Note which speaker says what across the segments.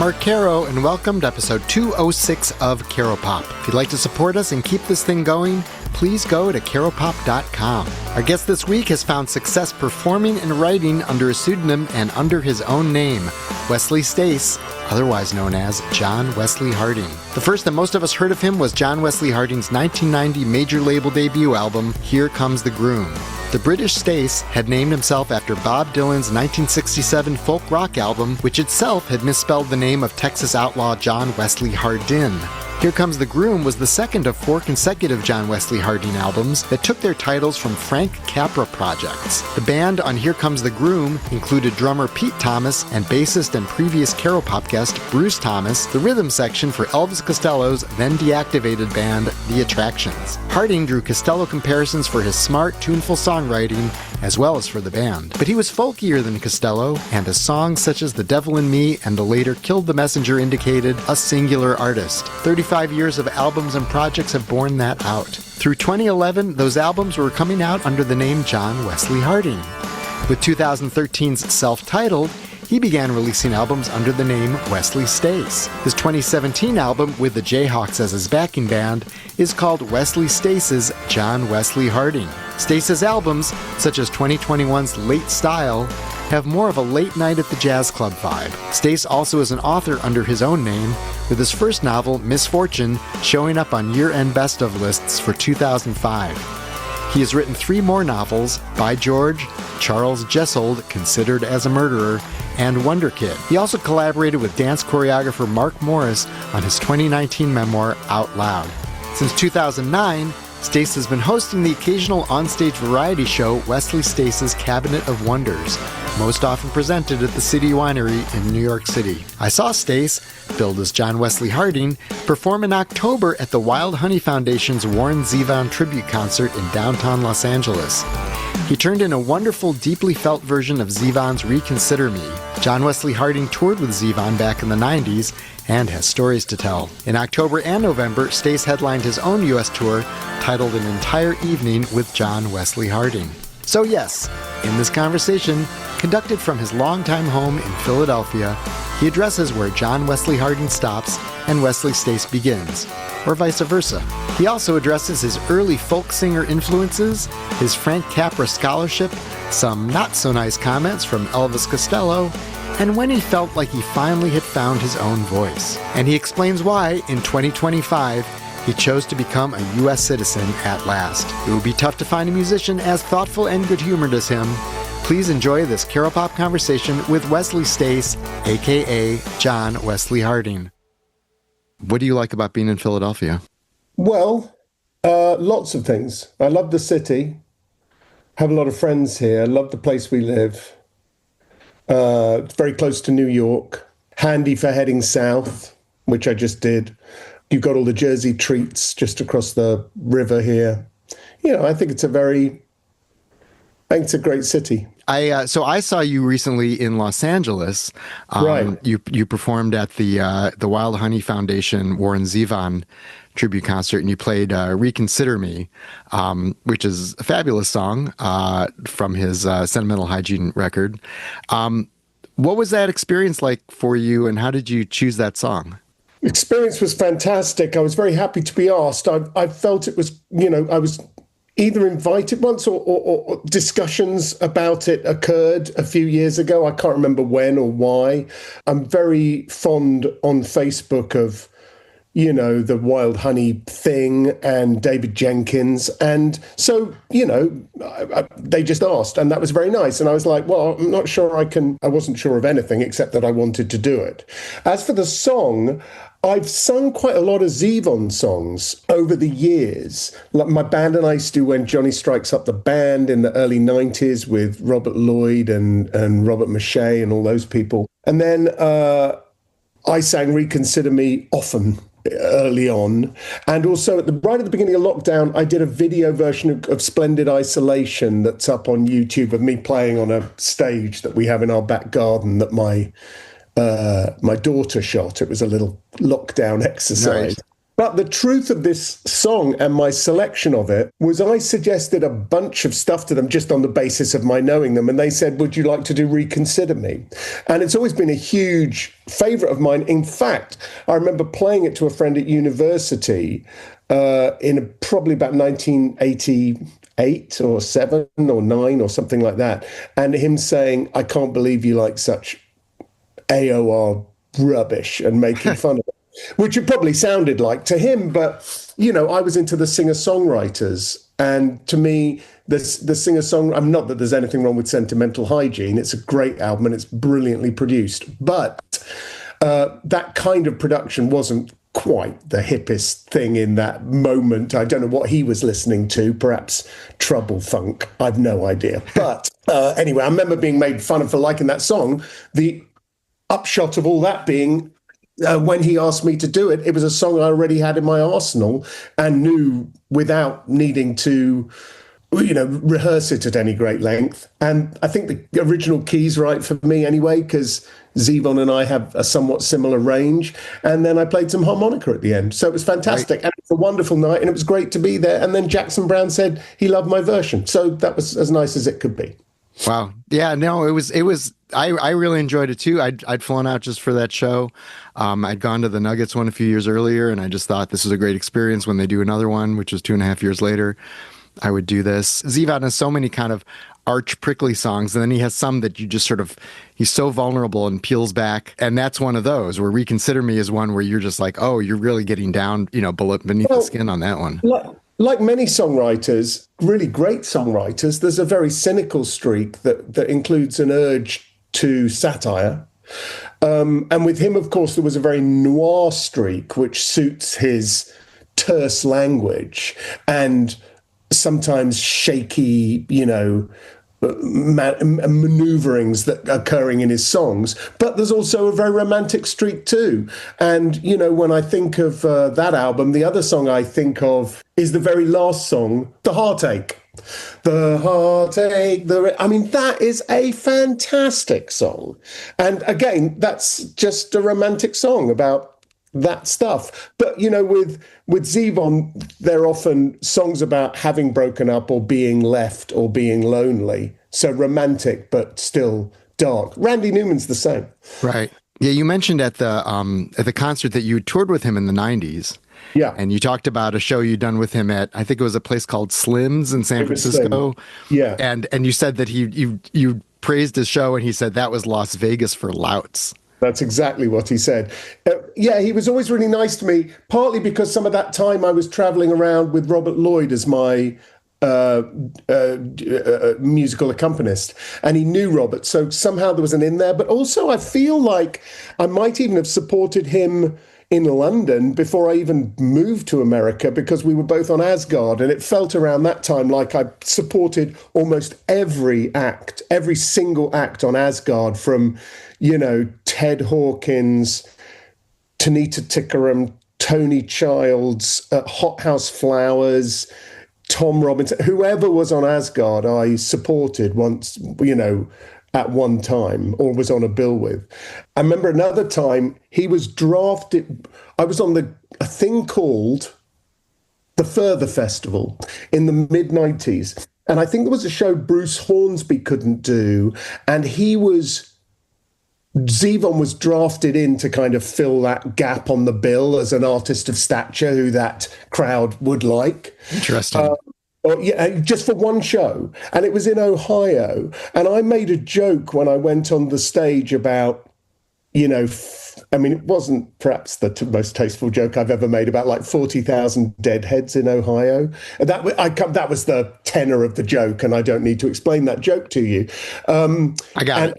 Speaker 1: Mark Caro, and welcome to episode 206 of Caropop. If you'd like to support us and keep this thing going, please go to caropop.com. Our guest this week has found success performing and writing under a pseudonym and under his own name, Wesley Stace, otherwise known as John Wesley Harding. The first that most of us heard of him was John Wesley Harding's 1990 major label debut album, Here Comes the Groom. The British Stace had named himself after Bob Dylan's 1967 folk rock album, which itself had misspelled the name of Texas outlaw John Wesley Hardin. Here Comes the Groom was the second of 4 consecutive John Wesley Harding albums that took their titles from Frank Capra projects. The band on Here Comes the Groom included drummer Pete Thomas and bassist and previous Caropop guest Bruce Thomas, the rhythm section for Elvis Costello's then-deactivated band The Attractions. Harding drew Costello comparisons for his smart, tuneful songwriting, as well as for the band. But he was folkier than Costello, and his songs such as The Devil in Me and the later Killed the Messenger indicated a singular artist. 35 years of albums and projects have borne that out. Through 2011, those albums were coming out under the name John Wesley Harding. With 2013's self-titled, he began releasing albums under the name Wesley Stace. His 2017 album, with the Jayhawks as his backing band, is called Wesley Stace's John Wesley Harding. Stace's albums, such as 2021's Late Style, have more of a late night at the jazz club vibe. Stace also is an author under his own name, with his first novel, Misfortune, showing up on year-end best-of lists for 2005. He has written 3 more novels, By George, Charles Jessold, Considered as a Murderer, and Wonder Kid. He also collaborated with dance choreographer Mark Morris on his 2019 memoir, Out Loud. Since 2009, Stace has been hosting the occasional onstage variety show Wesley Stace's Cabinet of Wonders, most often presented at the City Winery in New York City. I saw Stace, billed as John Wesley Harding, perform in October at the Wild Honey Foundation's Warren Zevon tribute concert in downtown Los Angeles. He turned in a wonderful, deeply felt version of Zevon's Reconsider Me. John Wesley Harding toured with Zevon back in the 90s and has stories to tell. In October and November, Stace headlined his own U.S. tour titled An Entire Evening with John Wesley Harding. So yes, in this conversation, conducted from his longtime home in Philadelphia, he addresses where John Wesley Harding stops and Wesley Stace begins, or vice versa. He also addresses his early folk singer influences, his Frank Capra scholarship, some not-so-nice comments from Elvis Costello, and when he felt like he finally had found his own voice. And he explains why, in 2025, he chose to become a U.S. citizen at last. It would be tough to find a musician as thoughtful and good-humored as him. Please enjoy this Caropop conversation with Wesley Stace, a.k.a. John Wesley Harding. What do you like about being in Philadelphia?
Speaker 2: Well, lots of things. I love the city, have a lot of friends here, love the place we live. It's very close to New York, handy for heading south, which I just did. You've got all the Jersey treats just across the river here. You know, I think it's a great city.
Speaker 1: So I saw you recently in Los Angeles.
Speaker 2: Right.
Speaker 1: You performed at the Wild Honey Foundation Warren Zevon tribute concert, and you played "Reconsider Me," which is a fabulous song from his Sentimental Hygiene record. What was that experience like for you, and how did you choose that song?
Speaker 2: Experience was fantastic. I was very happy to be asked. I felt it was, I was either invited once or discussions about it occurred a few years ago. I can't remember when or why. I'm very fond on Facebook of, the Wild Honey thing and David Jenkins. And so, they just asked, and that was very nice. And I was like, well, I'm not sure I wasn't sure of anything except that I wanted to do it. As for the song, I've sung quite a lot of Zevon songs over the years. Like my band and I used to do When Johnny Strikes Up the Band in the early 90s with Robert Lloyd and Robert Mache and all those people. And then I sang Reconsider Me often early on. And also right at the beginning of lockdown, I did a video version of Splendid Isolation that's up on YouTube of me playing on a stage that we have in our back garden that my daughter shot. It was a little lockdown exercise. But the truth of this song and my selection of it was I suggested a bunch of stuff to them just on the basis of my knowing them. And they said, would you like to do Reconsider Me? And it's always been a huge favorite of mine. In fact, I remember playing it to a friend at university in probably about 1988 or 7 or 9 or something like that. And him saying, I can't believe you like such AOR rubbish, and making fun of it. Which it probably sounded like to him, but, you know, I was into the singer-songwriters. And to me, the singer-song, I'm not that there's anything wrong with Sentimental Hygiene. It's a great album and it's brilliantly produced. But that kind of production wasn't quite the hippest thing in that moment. I don't know what he was listening to, perhaps Trouble Funk. I've no idea. But anyway, I remember being made fun of for liking that song. The upshot of all that being, when he asked me to do it, it was a song I already had in my arsenal and knew without needing to, you know, rehearse it at any great length. And I think the original key's right for me anyway, because Zevon and I have a somewhat similar range. And then I played some harmonica at the end. So it was fantastic. Right. And it was a wonderful night and it was great to be there. And then Jackson Browne said he loved my version. So that was as nice as it could be.
Speaker 1: Wow. Yeah, no, it was, I really enjoyed it too. I'd flown out just for that show. I'd gone to the Nuggets one a few years earlier, and I just thought this was a great experience. When they do another one, which was 2.5 years later, I would do this. Zevon has so many kind of arch prickly songs, and then he has some that you just sort of, he's so vulnerable and peels back. And that's one of those where Reconsider Me is one where you're just like, oh, you're really getting down, you know, beneath the skin on that one.
Speaker 2: Like many songwriters, really great songwriters, there's a very cynical streak that includes an urge to satire. And with him, of course, there was a very noir streak, which suits his terse language and sometimes shaky, you know, maneuverings that are occurring in his songs. But there's also a very romantic streak too. And, you know, when I think of that album, the other song I think of is the very last song, The Heartache. The Heartache, I mean, that is a fantastic song. And again, that's just a romantic song about that stuff. But, you know, with Zevon, they're often songs about having broken up or being left or being lonely. So romantic, but still dark. Randy Newman's the same.
Speaker 1: Right. Yeah, you mentioned at the concert that you toured with him in the 90s.
Speaker 2: Yeah.
Speaker 1: And you talked about a show you'd done with him at, I think it was a place called Slim's in San Francisco.
Speaker 2: Yeah.
Speaker 1: And you said that you praised his show, and he said that was Las Vegas for louts.
Speaker 2: That's exactly what he said. Yeah, he was always really nice to me, partly because some of that time I was traveling around with Robert Lloyd as my musical accompanist, and he knew Robert, so somehow there was an in there. But also I feel like I might even have supported him in London before I even moved to America, because we were both on Asgard, and it felt around that time like I supported almost every single act on Asgard, from, you know, Ted Hawkins, Tanita Tikaram, Tony Childs, Hothouse Flowers, Tom Robinson, whoever was on Asgard, I supported once, you know, at one time, or was on a bill with. I remember another time he was drafted. I was on a thing called the Further Festival in the mid-90s. And I think there was a show Bruce Hornsby couldn't do. And Zevon was drafted in to kind of fill that gap on the bill as an artist of stature who that crowd would like.
Speaker 1: Interesting.
Speaker 2: Just for one show. And it was in Ohio. And I made a joke when I went on the stage about, you know, I mean, it wasn't perhaps the most tasteful joke I've ever made, about like 40,000 deadheads in Ohio. That was the tenor of the joke, and I don't need to explain that joke to you.
Speaker 1: I got it.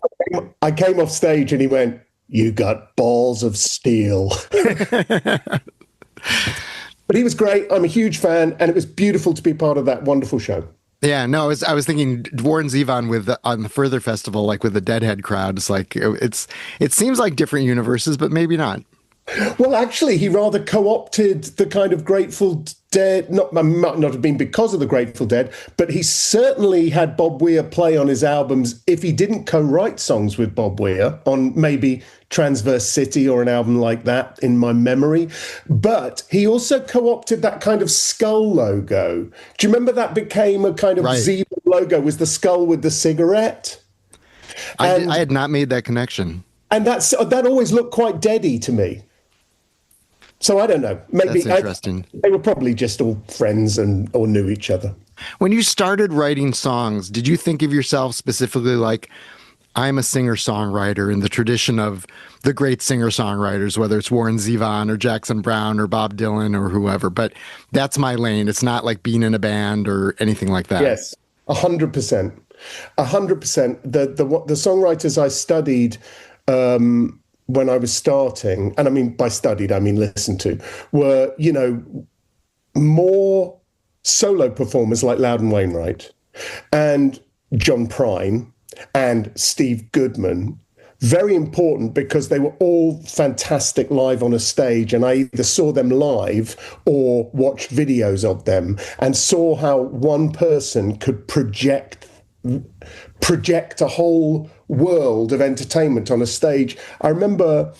Speaker 2: I came off stage and he went, "You got balls of steel." But he was great. I'm a huge fan, and it was beautiful to be part of that wonderful show.
Speaker 1: Yeah, no, I was thinking Warren Zevon on the Further Festival, like with the Deadhead crowd. It's like it seems like different universes, but maybe not.
Speaker 2: Well, actually, he rather co-opted the kind of Grateful Dead. Might not have been because of the Grateful Dead, but he certainly had Bob Weir play on his albums. If he didn't co-write songs with Bob Weir on maybe Transverse City or an album like that in my memory. But he also co-opted that kind of skull logo. Do you remember that became a kind of Zebra logo, was the skull with the cigarette?
Speaker 1: I had not made that connection.
Speaker 2: And that always looked quite deady to me. So I don't know. Maybe
Speaker 1: that's interesting.
Speaker 2: They were probably just all friends or knew each other.
Speaker 1: When you started writing songs, did you think of yourself specifically like, I'm a singer-songwriter in the tradition of the great singer-songwriters, whether it's Warren Zevon or Jackson Browne or Bob Dylan or whoever, but that's my lane. It's not like being in a band or anything like that.
Speaker 2: Yes, 100%. 100%. The songwriters I studied when I was starting, and I mean by studied, I mean listened to, were, more solo performers like Loudon Wainwright and John Prine and Steve Goodman. Very important because they were all fantastic live on a stage, and I either saw them live or watched videos of them and saw how one person could project a whole world of entertainment on a stage. I remember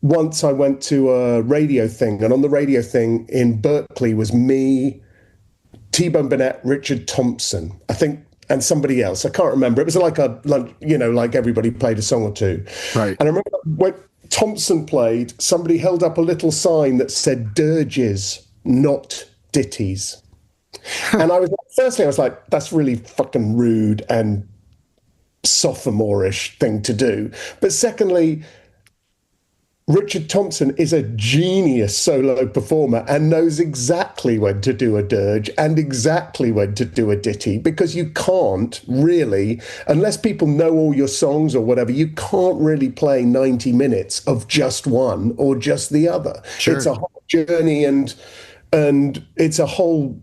Speaker 2: once I went to a radio thing, and on the radio thing in Berkeley was me, T-Bone Burnett, Richard Thompson, I think, and somebody else. I can't remember. It was like like everybody played a song or two.
Speaker 1: Right.
Speaker 2: And I remember when Thompson played, somebody held up a little sign that said dirges, not ditties. And firstly, I was like, that's really fucking rude and sophomore-ish thing to do. But secondly, Richard Thompson is a genius solo performer and knows exactly when to do a dirge and exactly when to do a ditty, because you can't really, unless people know all your songs or whatever, you can't really play 90 minutes of just one or just the other.
Speaker 1: Sure.
Speaker 2: It's a whole journey and it's a whole,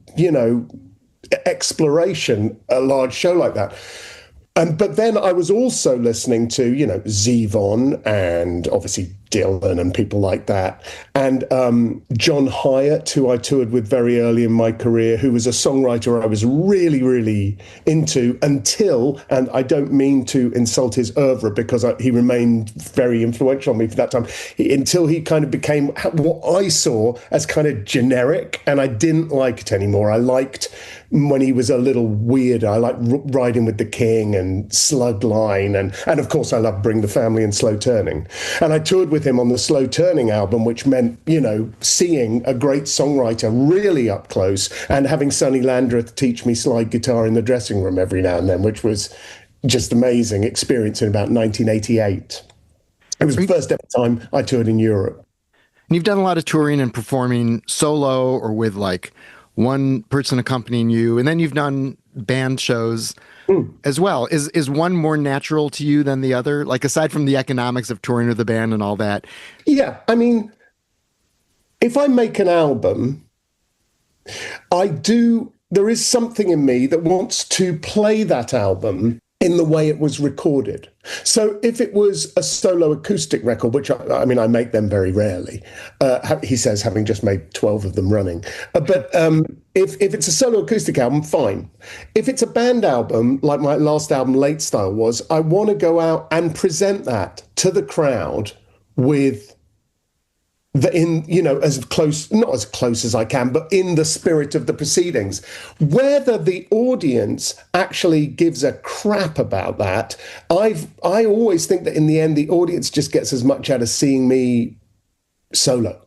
Speaker 2: exploration, a large show like that. But then I was also listening to, Zevon and obviously Dylan and people like that. And John Hyatt, who I toured with very early in my career, who was a songwriter I was really, really into until, and I don't mean to insult his oeuvre because he remained very influential on me for that time, until he kind of became what I saw as kind of generic, and I didn't like it anymore. I liked when he was a little weird. I like Riding with the King and Slug Line. And of course, I love Bring the Family and Slow Turning. And I toured with him on the Slow Turning album, which meant, seeing a great songwriter really up close and having Sonny Landreth teach me slide guitar in the dressing room every now and then, which was just amazing experience in about 1988. It was the first ever time I toured in Europe.
Speaker 1: And you've done a lot of touring and performing solo or with like one person accompanying you, and then you've done band shows as well. Is one more natural to you than the other? Like, aside from the economics of touring with the band and all that?
Speaker 2: Yeah, I mean, if I make an album, there is something in me that wants to play that album in the way it was recorded. So if it was a solo acoustic record, which I make them very rarely, he says, having just made 12 of them running. But if it's a solo acoustic album, fine. If it's a band album, like my last album, Late Style, was, I want to go out and present that to the crowd with as close, not as close as I can, but in the spirit of the proceedings. Whether the audience actually gives a crap about that, I always think that in the end, the audience just gets as much out of seeing me solo.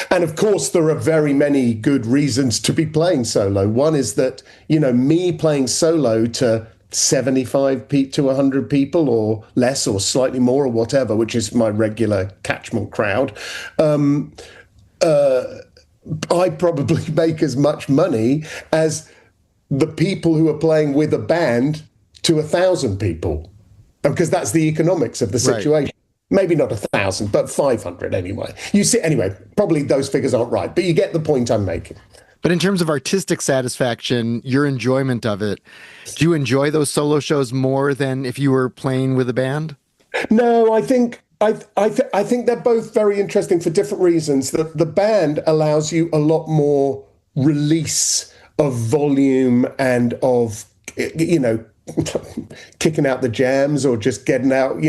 Speaker 2: And of course, there are very many good reasons to be playing solo. One is that, me playing solo to 75 to 100 people or less or slightly more or whatever, which is my regular catchment crowd, I probably make as much money as the people who are playing with a band to 1,000 people, because that's the economics of the situation. Right. Maybe not 1,000, but 500 anyway. Anyway, probably those figures aren't right, but you get the point I'm making.
Speaker 1: But in terms of artistic satisfaction, your enjoyment of it, do you enjoy those solo shows more than if you were playing with a band?
Speaker 2: No, I think they're both very interesting for different reasons. The band allows you a lot more release of volume and of, kicking out the jams or just getting out,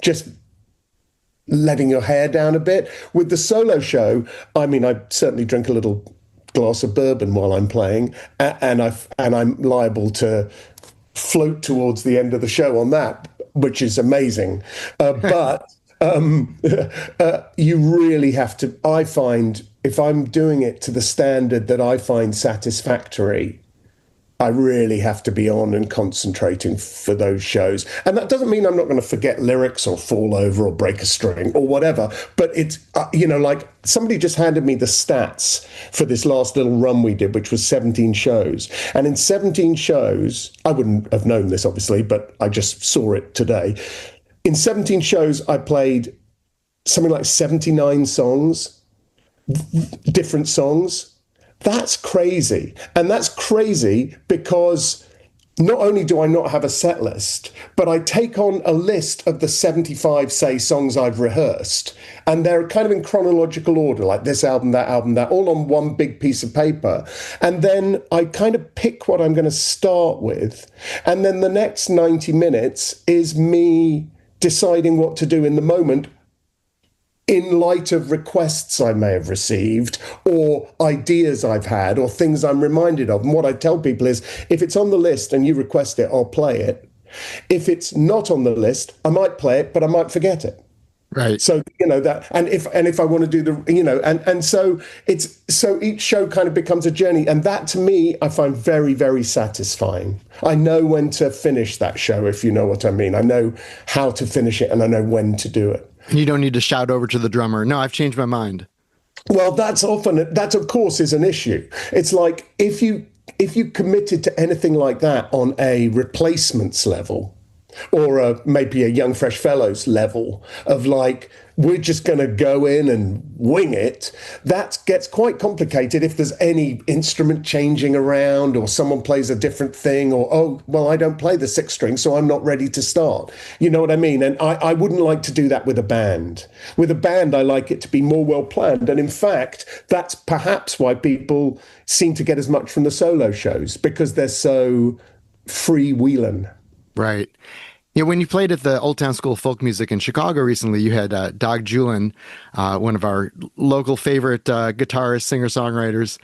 Speaker 2: just letting your hair down a bit. With the solo show, I mean, I certainly drink a little glass of bourbon while I'm playing, and I'm liable to float towards the end of the show on that, which is amazing. But you really have to, I find, if I'm doing it to the standard that I find satisfactory, I really have to be on and concentrating for those shows. And that doesn't mean I'm not going to forget lyrics or fall over or break a string or whatever. But it's, like somebody just handed me the stats for this last little run we did, which was 17 shows. And in 17 shows, I wouldn't have known this, obviously, but I just saw it today. In 17 shows, I played something like 79 songs, different songs. That's crazy. And that's crazy because not only do I not have a set list, but I take on a list of the 75, say, songs I've rehearsed, and they're kind of in chronological order, like this album, that, all on one big piece of paper. And then I kind of pick what I'm going to start with. And then the next 90 minutes is me deciding what to do in the moment, in light of requests I may have received or ideas I've had or things I'm reminded of. And what I tell people is, if it's on the list and you request it, I'll play it. If it's not on the list, I might play it, but I might forget it.
Speaker 1: Right.
Speaker 2: So, that, and if I want to do the, and so each show kind of becomes a journey. And that to me, I find very, very satisfying. I know when to finish that show, if you know what I mean. I know how to finish it and I know when to do it.
Speaker 1: You don't need to shout over to the drummer, no, I've changed my mind.
Speaker 2: Well, that of course is an issue. It's like if you committed to anything like that on a replacements level or maybe a Young Fresh Fellows level of like, we're just going to go in and wing it, that gets quite complicated if there's any instrument changing around or someone plays a different thing or, oh, well, I don't play the sixth string, so I'm not ready to start. You know what I mean? And I wouldn't like to do that with a band. With a band, I like it to be more well planned. And in fact, that's perhaps why people seem to get as much from the solo shows, because they're so freewheeling.
Speaker 1: Right. Yeah, when you played at the Old Town School of Folk Music in Chicago recently, you had Doug Julin, one of our local favorite guitarists, singer-songwriters,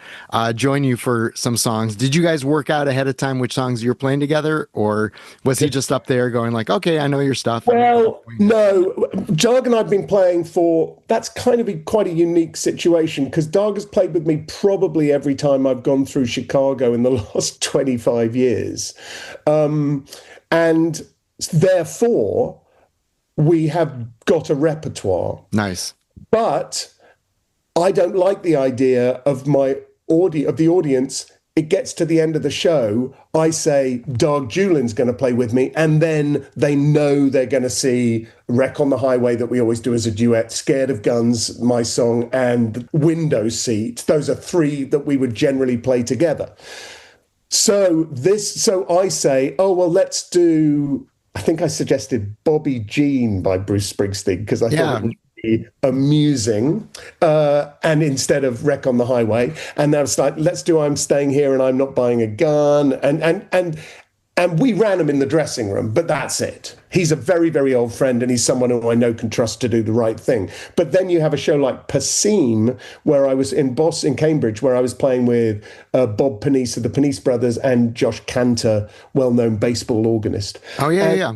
Speaker 1: join you for some songs. Did you guys work out ahead of time which songs you were playing together, or was he just up there going like, okay, I know your stuff?
Speaker 2: Well, no. Doug and I have been playing that's kind of quite a unique situation, because Doug has played with me probably every time I've gone through Chicago in the last 25 years. And therefore, we have got a repertoire.
Speaker 1: Nice.
Speaker 2: But I don't like the idea of the audience. It gets to the end of the show, I say, Doug Julin's going to play with me, and then they know they're going to see Wreck on the Highway that we always do as a duet, Scared of Guns, my song, and Window Seat. Those are three that we would generally play together. So I say, oh, well, let's do, I think I suggested Bobby Jean by Bruce Springsteen, because I thought it would be amusing, and instead of Wreck on the Highway. And I was like, let's do I'm Staying Here and I'm Not Buying a Gun. And we ran him in the dressing room, but that's it. He's a very, very old friend, and he's someone who I know can trust to do the right thing. But then you have a show like Passim, where I was in Cambridge, where I was playing with Bob Panisse of the Panisse Brothers and Josh Cantor, well-known baseball organist.
Speaker 1: Oh, yeah.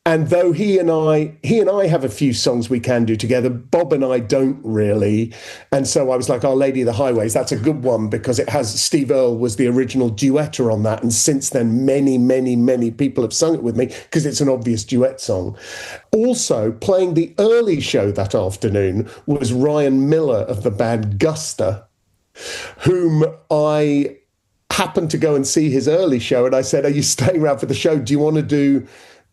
Speaker 2: And though he and I have a few songs we can do together, Bob and I don't really. And so I was like, Our Lady of the Highways, that's a good one, because it has Steve Earle was the original duetter on that. And since then, many, many, many people have sung it with me, because it's an obvious duet song. Also, playing the early show that afternoon was Ryan Miller of the band Gusta, whom I happened to go and see his early show. And I said, are you staying around for the show? Do you want to do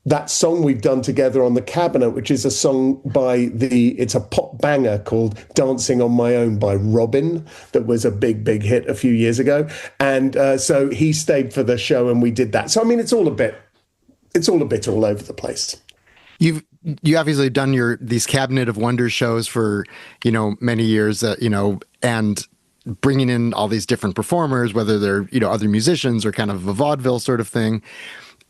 Speaker 2: that song we've done together on the Cabinet, which is a song it's a pop banger called Dancing on My Own by Robin, that was a big, big hit a few years ago. And so he stayed for the show and we did that. So, I mean, it's all a bit all over the place.
Speaker 1: You obviously done these Cabinet of Wonders shows for, many years, and bringing in all these different performers, whether they're, other musicians or kind of a vaudeville sort of thing.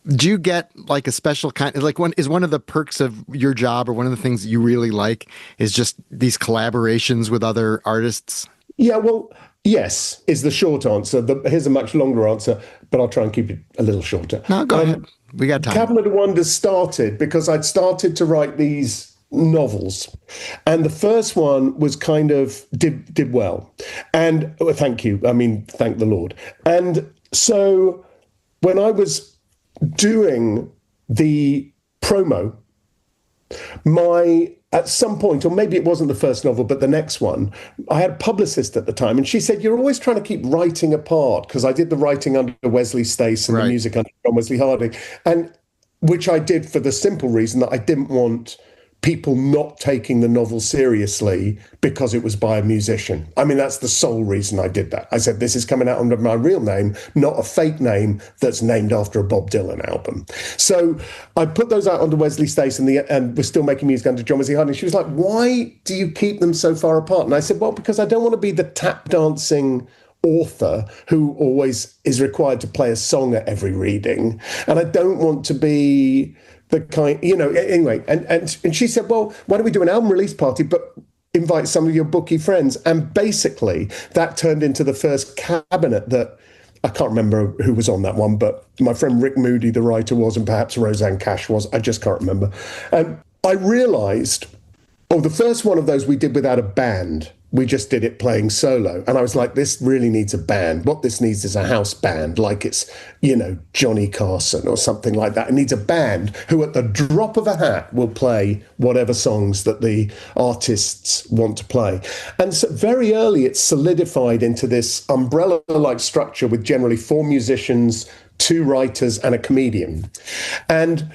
Speaker 1: Do you get like a special kind, like one of the perks of your job, or one of the things that you really like, is just these collaborations with other artists?
Speaker 2: Yeah, well, yes, is the short answer. Here's a much longer answer, but I'll try and keep it a little shorter.
Speaker 1: No, go ahead. We got time.
Speaker 2: Cabinet of Wonders started because I'd started to write these novels, and the first one was kind of did well, and thank you. I mean, thank the Lord. And so when I was doing the promo, at some point, or maybe it wasn't the first novel, but the next one, I had a publicist at the time, and she said, "You're always trying to keep writing apart," because I did the writing under Wesley Stace and the music under John Wesley Harding, and which I did for the simple reason that I didn't want people not taking the novel seriously because it was by a musician. I mean, that's the sole reason I did that. I said, this is coming out under my real name, not a fake name that's named after a Bob Dylan album. So I put those out under Wesley Stace, and we're still making music under John Wesley Harding. She was like, why do you keep them so far apart? And I said, well, because I don't want to be the tap dancing author who always is required to play a song at every reading. And I don't want to be the kind, anyway. And she said, well, why don't we do an album release party, but invite some of your bookie friends? And basically that turned into the first cabinet that, I can't remember who was on that one, but my friend Rick Moody, the writer, was, and perhaps Roseanne Cash was. I just can't remember. And I realized, the first one of those we did without a band. We just did it playing solo. And I was like, this really needs a band. What this needs is a house band, like it's, Johnny Carson or something like that. It needs a band who at the drop of a hat will play whatever songs that the artists want to play. And so very early, it solidified into this umbrella-like structure with generally 4 musicians, 2 writers, and a comedian. And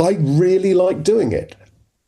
Speaker 2: I really liked doing it.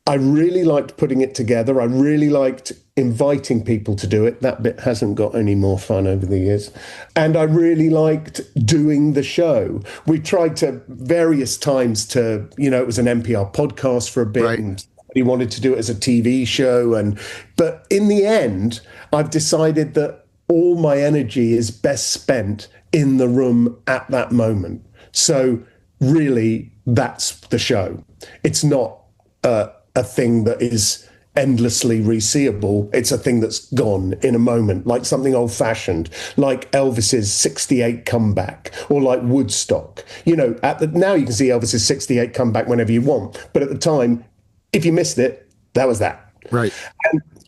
Speaker 2: I really liked putting it together. I really liked inviting people to do it. That bit hasn't got any more fun over the years. And I really liked doing the show. We tried to various times to, it was an NPR podcast for a bit, and he wanted to do it as a TV show. But in the end, I've decided that all my energy is best spent in the room at that moment. So really, that's the show. It's not a thing that is endlessly reseeable. It's a thing that's gone in a moment, like something old-fashioned, like Elvis's 68 comeback, or like Woodstock. Now you can see Elvis's 68 comeback whenever you want, but at the time, if you missed it, that was that.
Speaker 1: Right.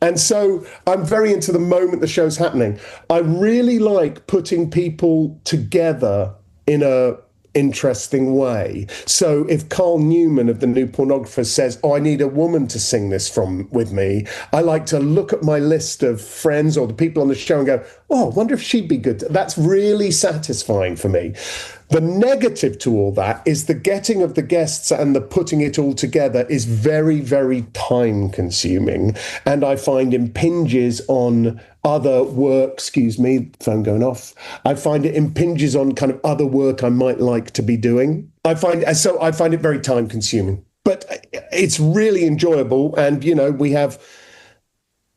Speaker 2: And so I'm very into the moment the show's happening. I really like putting people together in a interesting way. So if Carl Newman of the New Pornographer says, I need a woman to sing this with me, I like to look at my list of friends or the people on the show and go, I wonder if she'd be good. That's really satisfying for me. The negative to all that is the getting of the guests and the putting it all together is very, very time consuming. And I find impinges on other work, phone going off. I find it impinges on kind of other work I might like to be doing. I find it very time consuming, but it's really enjoyable. And, we have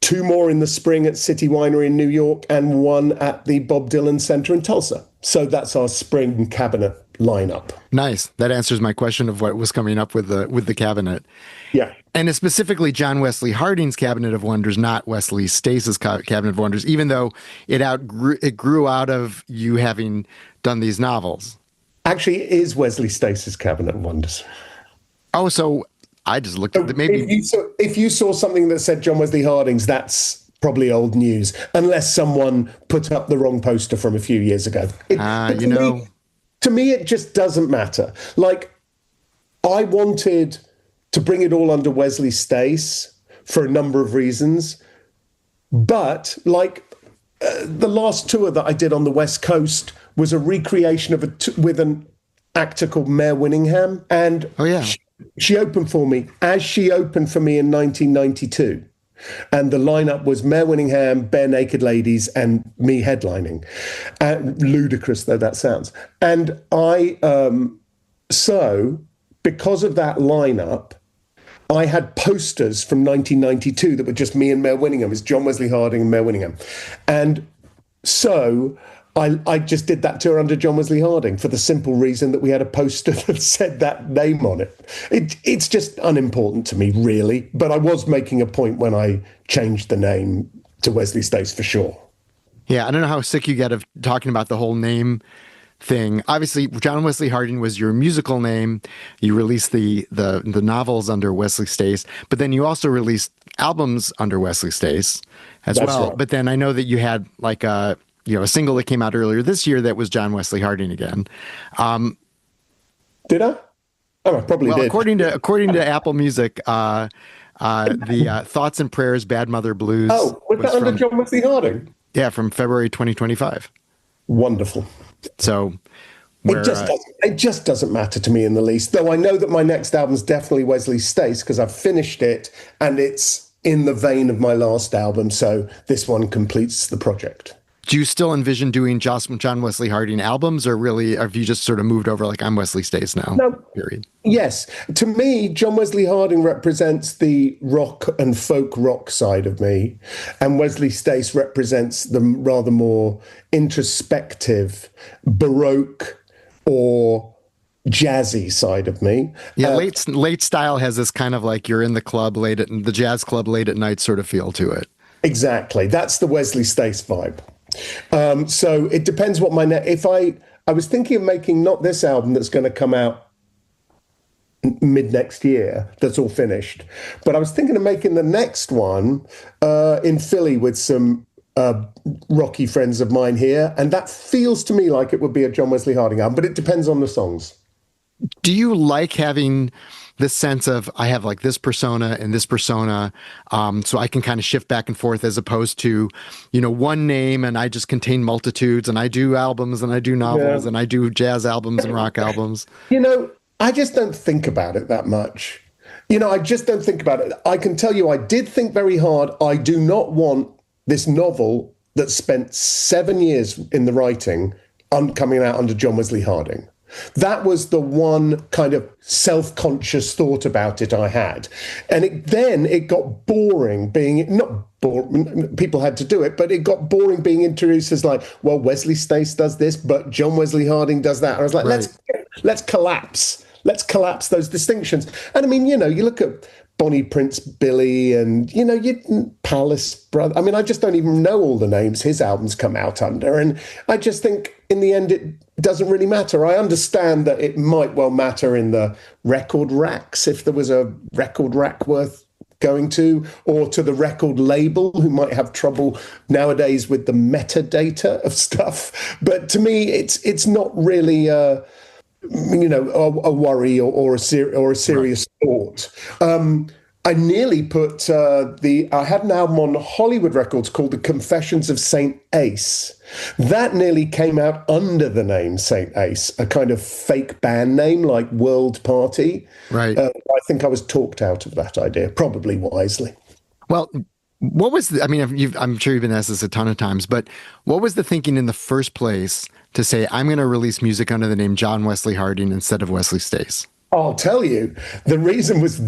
Speaker 2: 2 more in the spring at City Winery in New York and 1 at the Bob Dylan Center in Tulsa. So that's our spring cabinet lineup.
Speaker 1: Nice. That answers my question of what was coming up with the cabinet.
Speaker 2: Yeah.
Speaker 1: And it's specifically John Wesley Harding's Cabinet of Wonders, not Wesley Stace's Cabinet of Wonders, even though it grew out of you having done these novels.
Speaker 2: Actually, it is Wesley Stace's Cabinet of Wonders.
Speaker 1: Oh, so I just looked at maybe.
Speaker 2: If you saw something that said John Wesley Harding's, that's probably old news, unless someone put up the wrong poster from a few years ago. To me, it just doesn't matter. Like, I wanted to bring it all under Wesley Stace for a number of reasons, but the last tour that I did on the West Coast was a recreation with an actor called Mare Winningham, and she opened for me as she opened for me in 1992. And the lineup was Mare Winningham, Bare Naked Ladies, and me headlining. Ludicrous though that sounds. And so because of that lineup, I had posters from 1992 that were just me and Mare Winningham. It's John Wesley Harding and Mare Winningham. And so I just did that tour under John Wesley Harding for the simple reason that we had a poster that said that name on it. It's just unimportant to me, really. But I was making a point when I changed the name to Wesley Stace for sure.
Speaker 1: Yeah, I don't know how sick you get of talking about the whole name thing. Obviously, John Wesley Hardin was your musical name. You released the novels under Wesley Stace, but then you also released albums under Wesley Stace as
Speaker 2: That's
Speaker 1: well.
Speaker 2: right.
Speaker 1: But then I know that you had like a single that came out earlier this year that was John Wesley Hardin again.
Speaker 2: Did I? Oh, I probably
Speaker 1: Well,
Speaker 2: did.
Speaker 1: according to Apple Music, the Thoughts and Prayers Bad Mother Blues
Speaker 2: Oh, was that under John Wesley Harding?
Speaker 1: Yeah, from February 2025.
Speaker 2: Wonderful.
Speaker 1: So
Speaker 2: it just doesn't matter to me in the least. Though I know that my next album's definitely Wesley Stace because I've finished it and it's in the vein of my last album. So this one completes the project.
Speaker 1: do you still envision doing John Wesley Harding albums, or really have you just sort of moved over like I'm Wesley Stace now?
Speaker 2: No.
Speaker 1: Period.
Speaker 2: Yes. To me, John Wesley Harding represents the rock and folk rock side of me, and Wesley Stace represents the rather more introspective, baroque or jazzy side of me.
Speaker 1: Yeah, late style has this kind of like you're in the club the jazz club late at night sort of feel to it.
Speaker 2: Exactly. That's the Wesley Stace vibe. So it depends what if I was thinking of making not this album that's going to come out mid next year, that's all finished, but I was thinking of making the next one in Philly with some rocky friends of mine here, and that feels to me like it would be a John Wesley Harding album, but it depends on the songs.
Speaker 1: Do you like having this sense of I have like this persona and this persona, so I can kind of shift back and forth, as opposed to, one name and I just contain multitudes and I do albums and I do novels and I do jazz albums and rock albums?
Speaker 2: I just don't think about it that much. I just don't think about it. I can tell you I did think very hard. I do not want this novel that spent 7 years in the writing coming out under John Wesley Harding. That was the one kind of self-conscious thought about it I had. And it got boring being, not boring, people had to do it, but it got boring being introduced as like, well, Wesley Stace does this, but John Wesley Harding does that. And I was like,
Speaker 1: right.
Speaker 2: let's collapse. Let's collapse those distinctions. And I mean, you look at Bonnie Prince Billy and, Palace Brother. I mean, I just don't even know all the names his albums come out under. And I just think in the end, it doesn't really matter. I understand that it might well matter in the record racks, if there was a record rack worth going to, or to the record label who might have trouble nowadays with the metadata of stuff. But to me, it's not really a worry or a serious thought. I nearly put I had an album on Hollywood Records called The Confessions of Saint Ace. That nearly came out under the name Saint Ace, a kind of fake band name like World Party.
Speaker 1: Right.
Speaker 2: I think I was talked out of that idea, probably wisely.
Speaker 1: Well, what was I'm sure you've been asked this a ton of times, but what was the thinking in the first place to say, I'm going to release music under the name John Wesley Harding instead of Wesley Stace?
Speaker 2: I'll tell you, the reason was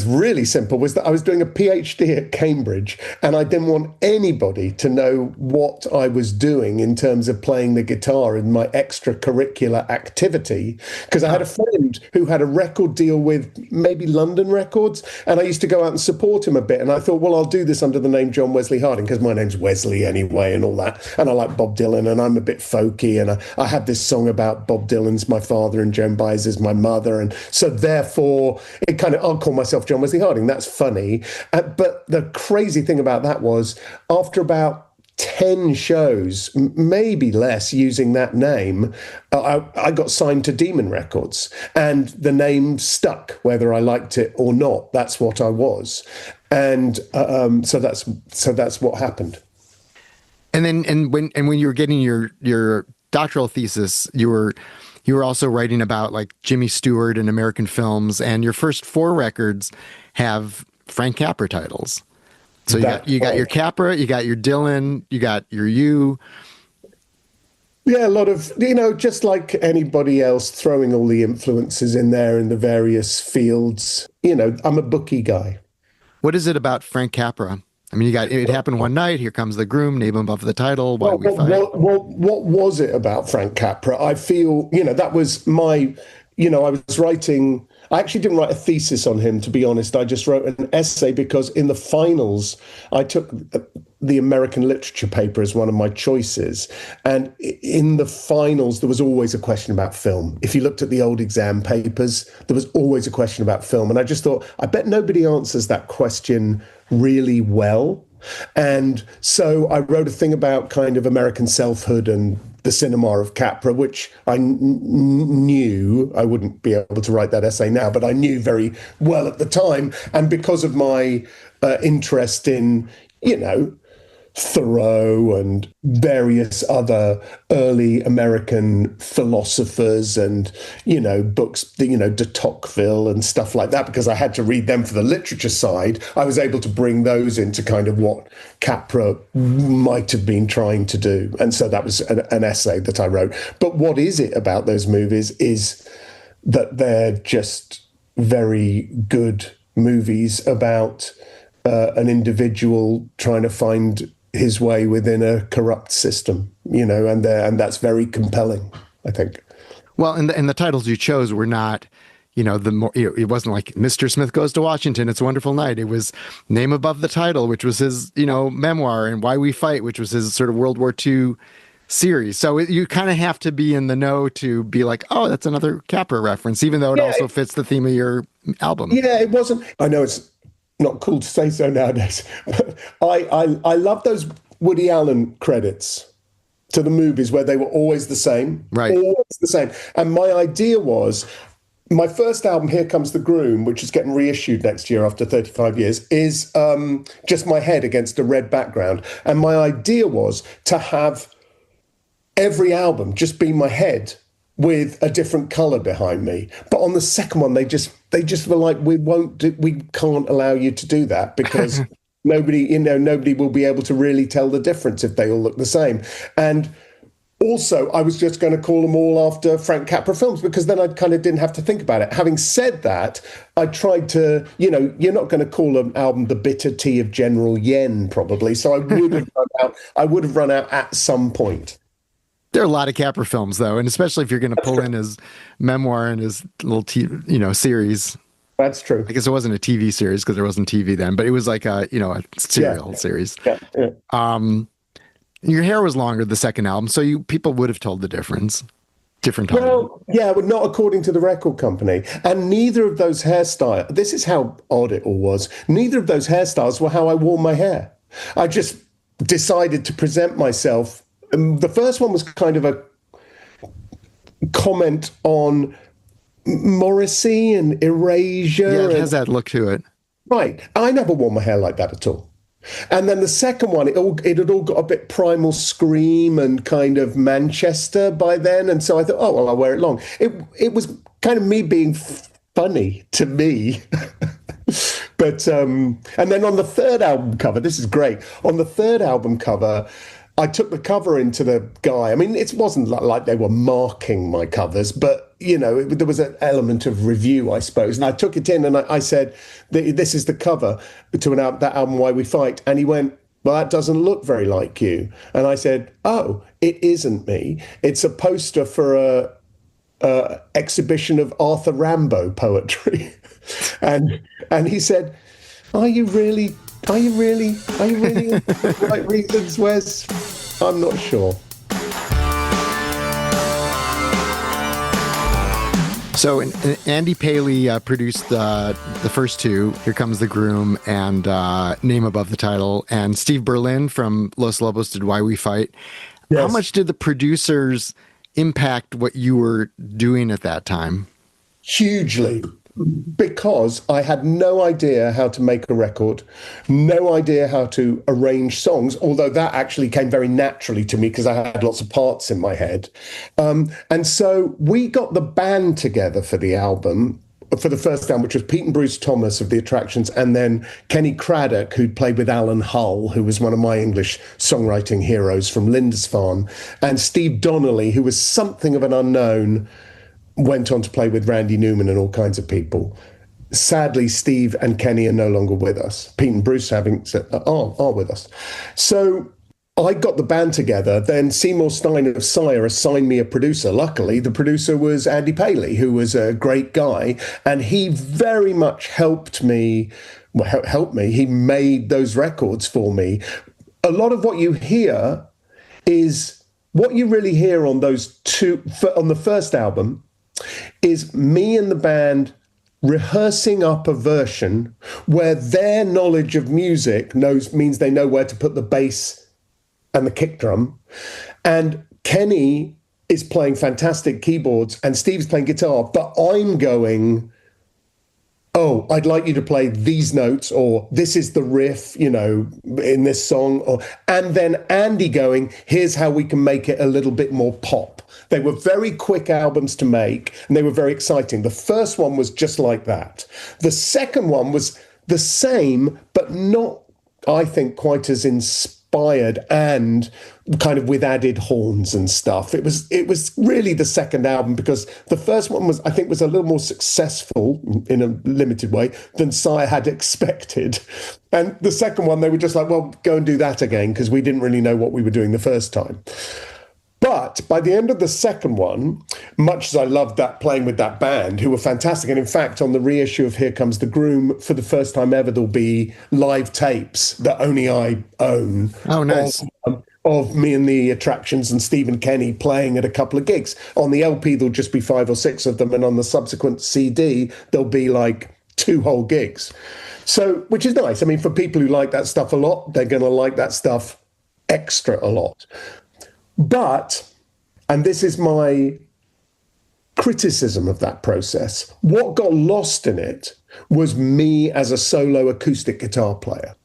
Speaker 2: really simple, was that I was doing a PhD at Cambridge and I didn't want anybody to know what I was doing in terms of playing the guitar in my extracurricular activity, because I had a friend who had a record deal with maybe London Records, and I used to go out and support him a bit, and I thought, well, I'll do this under the name John Wesley Harding because my name's Wesley anyway and all that, and I like Bob Dylan and I'm a bit folky, and I had this song about Bob Dylan's my father and Joan Baez is my mother, and so therefore, I'll call myself John Wesley Harding. That's funny. But the crazy thing about that was after about 10 shows, maybe less, using that name, I got signed to Demon Records, and the name stuck, whether I liked it or not. That's what I was. And so that's what happened.
Speaker 1: And when you were getting your doctoral thesis, you were also writing about like Jimmy Stewart and American films, and your first 4 records have Frank Capra titles. So you got your Capra, you got your Dylan, you got your you.
Speaker 2: Yeah, a lot of, just like anybody else, throwing all the influences in there in the various fields. I'm a bookie guy.
Speaker 1: What is it about Frank Capra I mean, you got It Happened One Night, Here Comes the Groom, Name Above the Title, Why
Speaker 2: Well,
Speaker 1: We Fight.
Speaker 2: what was it about Frank Capra? I feel, that was my, I was writing, I actually didn't write a thesis on him, to be honest. I just wrote an essay because in the finals, I took the American literature paper as one of my choices. And in the finals, there was always a question about film. If you looked at the old exam papers, there was always a question about film. And I just thought, I bet nobody answers that question really well. And so I wrote a thing about kind of American selfhood and the cinema of Capra, which I knew I wouldn't be able to write that essay now, but I knew very well at the time. And because of my interest in, Thoreau and various other early American philosophers and, books, de Tocqueville and stuff like that, because I had to read them for the literature side, I was able to bring those into kind of what Capra might have been trying to do. And so that was an essay that I wrote. But what is it about those movies is that they're just very good movies about an individual trying to find his way within a corrupt system, and that's very compelling, I think.
Speaker 1: Well, and the titles you chose were not, it wasn't like Mr. Smith Goes to Washington, It's a Wonderful Night. It was Name Above the Title, which was his, memoir, and Why We Fight, which was his sort of World War II series. So you kind of have to be in the know to be like, oh, that's another Capra reference, even though it also fits the theme of your album.
Speaker 2: Yeah, it wasn't. I know it's not cool to say so nowadays, but I love those Woody Allen credits to the movies where they were always the same.
Speaker 1: Right.
Speaker 2: Always the same. And my idea was, my first album, Here Comes the Groom, which is getting reissued next year after 35 years, is just my head against a red background. And my idea was to have every album just be my head with a different color behind me. But on the second one, they just were like, we can't allow you to do that because nobody will be able to really tell the difference if they all look the same. And also, I was just going to call them all after Frank Capra films because then I kind of didn't have to think about it. Having said that, I tried to, you're not going to call an album The Bitter Tea of General Yen, probably. So I would have run out at some point.
Speaker 1: There are a lot of Capra films, though, and especially if you're going to pull in his memoir and his little, series.
Speaker 2: That's true.
Speaker 1: I guess it wasn't a TV series because there wasn't TV then, but it was like a serial series.
Speaker 2: Yeah.
Speaker 1: Your hair was longer the second album, so people would have told the difference. Different time.
Speaker 2: Well, yeah, but not according to the record company. And neither of those hairstyles, this is how odd it all was, neither of those hairstyles were how I wore my hair. I just decided to present myself. The first one was kind of a comment on Morrissey and erasure.
Speaker 1: Yeah, it has that look to it.
Speaker 2: Right. I never wore my hair like that at all. And then the second one, it had all got a bit Primal Scream and kind of Manchester by then. And so I thought, oh, well, I'll wear it long. It was kind of me being funny to me. But, and then on the third album cover, this is great. On the third album cover, I took the cover into the guy. I mean, it wasn't like they were marking my covers, but, there was an element of review, I suppose. And I took it in and I said, this is the cover to that album, Why We Fight. And he went, well, that doesn't look very like you. And I said, oh, it isn't me. It's a poster for a exhibition of Arthur Rimbaud poetry. and he said, Are you really the right reasons, Wes? I'm not sure.
Speaker 1: So Andy Paley produced the first two, Here Comes the Groom and Name Above the Title, and Steve Berlin from Los Lobos did Why We Fight. Yes. How much did the producers impact what you were doing at that time?
Speaker 2: Hugely. Because I had no idea how to make a record, no idea how to arrange songs, although that actually came very naturally to me because I had lots of parts in my head. And so we got the band together for the album, for the first album, which was Pete and Bruce Thomas of The Attractions, and then Kenny Craddock, who'd played with Alan Hull, who was one of my English songwriting heroes from Lindisfarne, and Steve Donnelly, who was something of an unknown, went on to play with Randy Newman and all kinds of people. sadly, Steve and Kenny are no longer with us. Pete and Bruce are with us. So I got the band together. Then Seymour Stein of Sire assigned me a producer. Luckily, the producer was Andy Paley, who was a great guy. And he very much helped me. He made those records for me. A lot of what you hear is what you really hear on on the first album is me and the band rehearsing up a version where their knowledge of music means they know where to put the bass and the kick drum. And Kenny is playing fantastic keyboards and Steve's playing guitar, but I'm going, oh, I'd like you to play these notes, or this is the riff, in this song. And then Andy going, here's how we can make it a little bit more pop. They were very quick albums to make, and they were very exciting. The first one was just like that. The second one was the same, but not, I think, quite as inspired and kind of with added horns and stuff. It was really the second album, because the first one was a little more successful in a limited way than Sire had expected. And the second one, they were just like, well, go and do that again, because we didn't really know what we were doing the first time. But by the end of the second one, much as I loved that, playing with that band, who were fantastic, and in fact, on the reissue of Here Comes the Groom, for the first time ever, there'll be live tapes that only I own.
Speaker 1: Oh, nice.
Speaker 2: Of me and the Attractions and Steve and Kenny playing at a couple of gigs. On the LP, there'll just be 5 or 6 of them, and on the subsequent CD, there'll be like 2 whole gigs. So, which is nice. I mean, for people who like that stuff a lot, they're going to like that stuff extra a lot. But, and this is my criticism of that process, what got lost in it was me as a solo acoustic guitar player.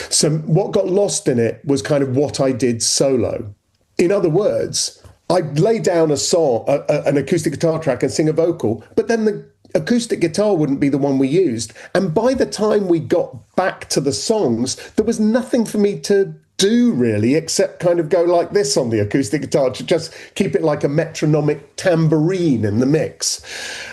Speaker 2: So what got lost in it was kind of what I did solo. In other words, I'd lay down a song, an acoustic guitar track and sing a vocal, but then the acoustic guitar wouldn't be the one we used. And by the time we got back to the songs, there was nothing for me to do really, except kind of go like this on the acoustic guitar to just keep it like a metronomic tambourine in the mix.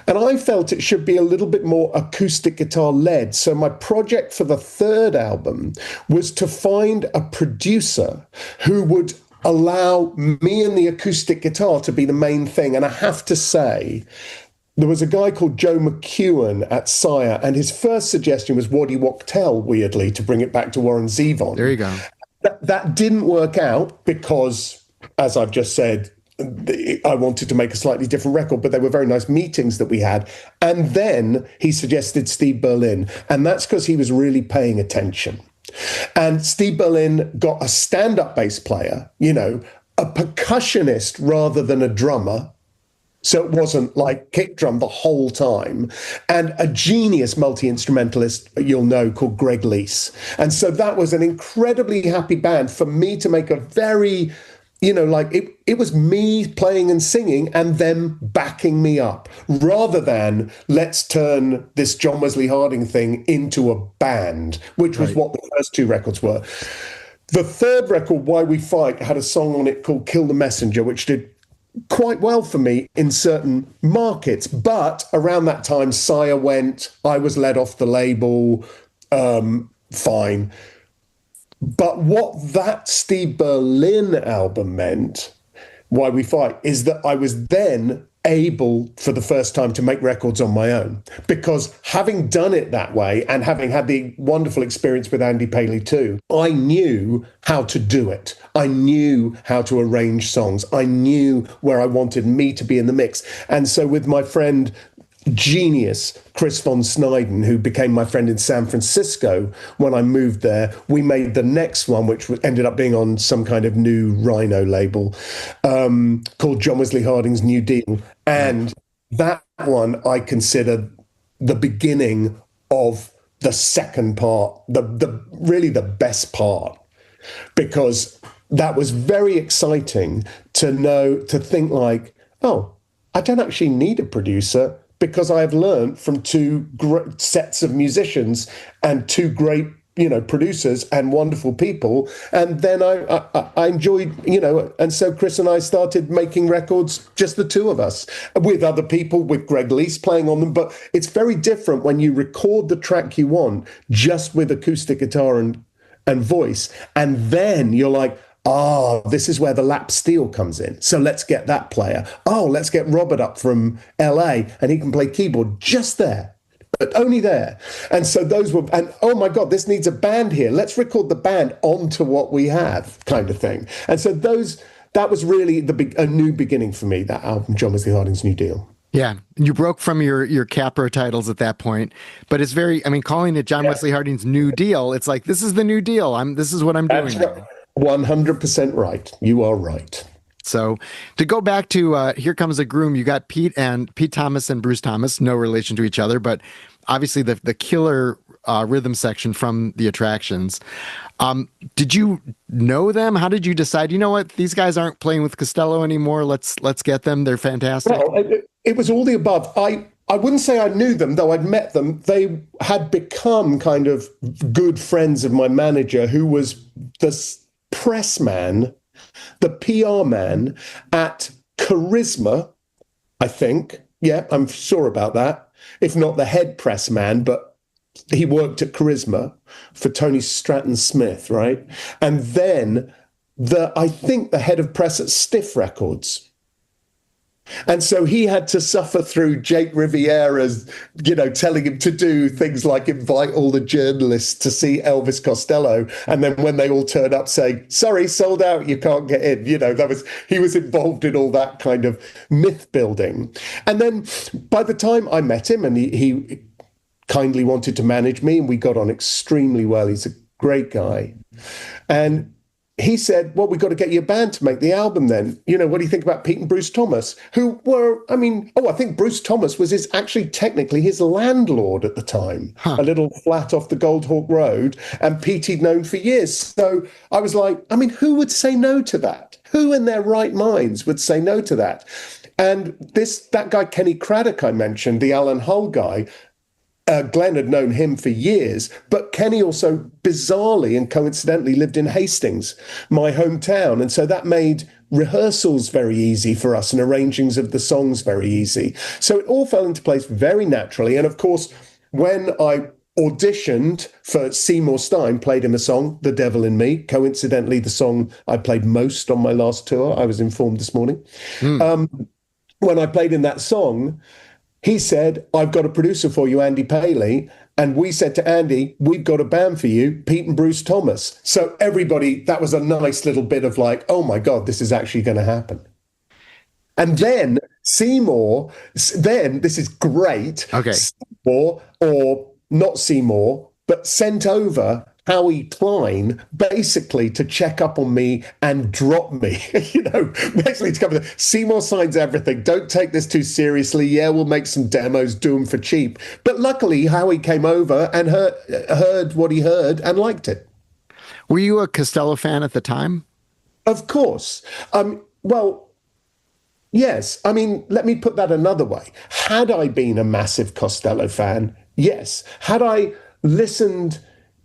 Speaker 2: And I felt it should be a little bit more acoustic guitar led. So my project for the third album was to find a producer who would allow me and the acoustic guitar to be the main thing. And I have to say, there was a guy called Joe McEwen at Sire, and his first suggestion was Waddy Wachtel, weirdly, to bring it back to Warren Zevon.
Speaker 1: There you go.
Speaker 2: That didn't work out because, as I've just said, I wanted to make a slightly different record, but they were very nice meetings that we had. And then he suggested Steve Berlin, and that's because he was really paying attention. And Steve Berlin got a stand-up bass player, a percussionist rather than a drummer. So it wasn't like kick drum the whole time. And a genius multi-instrumentalist, you'll know, called Greg Leese. And so that was an incredibly happy band for me to make a very, it was me playing and singing and them backing me up, rather than let's turn this John Wesley Harding thing into a band, which was what the first 2 records were. The third record, Why We Fight, had a song on it called Kill the Messenger, which did quite well for me in certain markets. But around that time, Sire went, I was let off the label, fine. But what that Steve Berlin album meant, Why We Fight, is that I was then able for the first time to make records on my own, because having done it that way and having had the wonderful experience with Andy Paley too, I knew how to do it. I knew how to arrange songs. I knew where I wanted me to be in the mix. And so with my friend, genius Chris von Snyden, who became my friend in San Francisco when I moved there, we made the next one, which ended up being on some kind of new Rhino label, called John Wesley Harding's New Deal. And that one I consider the beginning of the second part, the really the best part, because that was very exciting to think like, oh, I don't actually need a producer, because I have learned from 2 great sets of musicians and 2 great producers and wonderful people. And then I enjoyed, and so Chris and I started making records, just the two of us, with other people, with Greg Lease playing on them. But it's very different when you record the track you want just with acoustic guitar and voice. And then you're like, oh, this is where the lap steel comes in. So let's get that player. Oh, let's get Robert up from LA and he can play keyboard just there, but only there. And so those were, and oh my God, this needs a band here. Let's record the band onto what we have, kind of thing. And so that was really a new beginning for me, that album, John Wesley Harding's New Deal.
Speaker 1: Yeah, you broke from your Capra titles at that point, but it's calling it John Wesley Harding's New Deal, it's like, this is the new deal. This is what I'm doing.
Speaker 2: That's 100% right. You are right.
Speaker 1: So to go back to Here Comes the Groom, you got Pete Thomas and Bruce Thomas, no relation to each other, but obviously the killer rhythm section from The Attractions. Did you know them? How did you decide, you know what, these guys aren't playing with Costello anymore, let's get them, they're fantastic?
Speaker 2: Well, it was all the above. I wouldn't say I knew them, though I'd met them. They had become kind of good friends of my manager, who was the press man, the PR man at Charisma, I think. Yeah, I'm sure about that. If not the head press man, but he worked at Charisma for Tony Stratton Smith, right? And then I think the head of press at Stiff Records. And so he had to suffer through Jake Riviera's, telling him to do things like invite all the journalists to see Elvis Costello. And then when they all turn up saying, sorry, sold out, you can't get in. He was involved in all that kind of myth building. And then by the time I met him, and he kindly wanted to manage me, and we got on extremely well. He's a great guy. And he said, well, we've got to get you a band to make the album then. What do you think about Pete and Bruce Thomas? Who were, I think Bruce Thomas was actually technically his landlord at the time, a little flat off the Gold Hawk Road, and Pete he'd known for years. So I was like, who would say no to that? Who in their right minds would say no to that? And that guy, Kenny Craddock, I mentioned, the Alan Hull guy, Glenn had known him for years, but Kenny also bizarrely and coincidentally lived in Hastings, my hometown. And so that made rehearsals very easy for us and arrangings of the songs very easy. So it all fell into place very naturally. And of course, when I auditioned for Seymour Stein, played him a song, The Devil in Me, coincidentally the song I played most on my last tour, I was informed this morning. When I played him that song, he said, I've got a producer for you, Andy Paley. And we said to Andy, we've got a band for you, Pete and Bruce Thomas. So everybody, that was a nice little bit of like, oh my God, this is actually going to happen. And then Seymour, this is great.
Speaker 1: Okay.
Speaker 2: Seymour, or not Seymour, but sent over Howie Klein basically to check up on me and drop me, basically to cover Seymour signs everything. Don't take this too seriously. Yeah, we'll make some demos, do them for cheap. But luckily, Howie came over and heard what he heard and liked it.
Speaker 1: Were you a Costello fan at the time?
Speaker 2: Of course. Well, yes. Let me put that another way. Had I been a massive Costello fan, yes. Had I listened...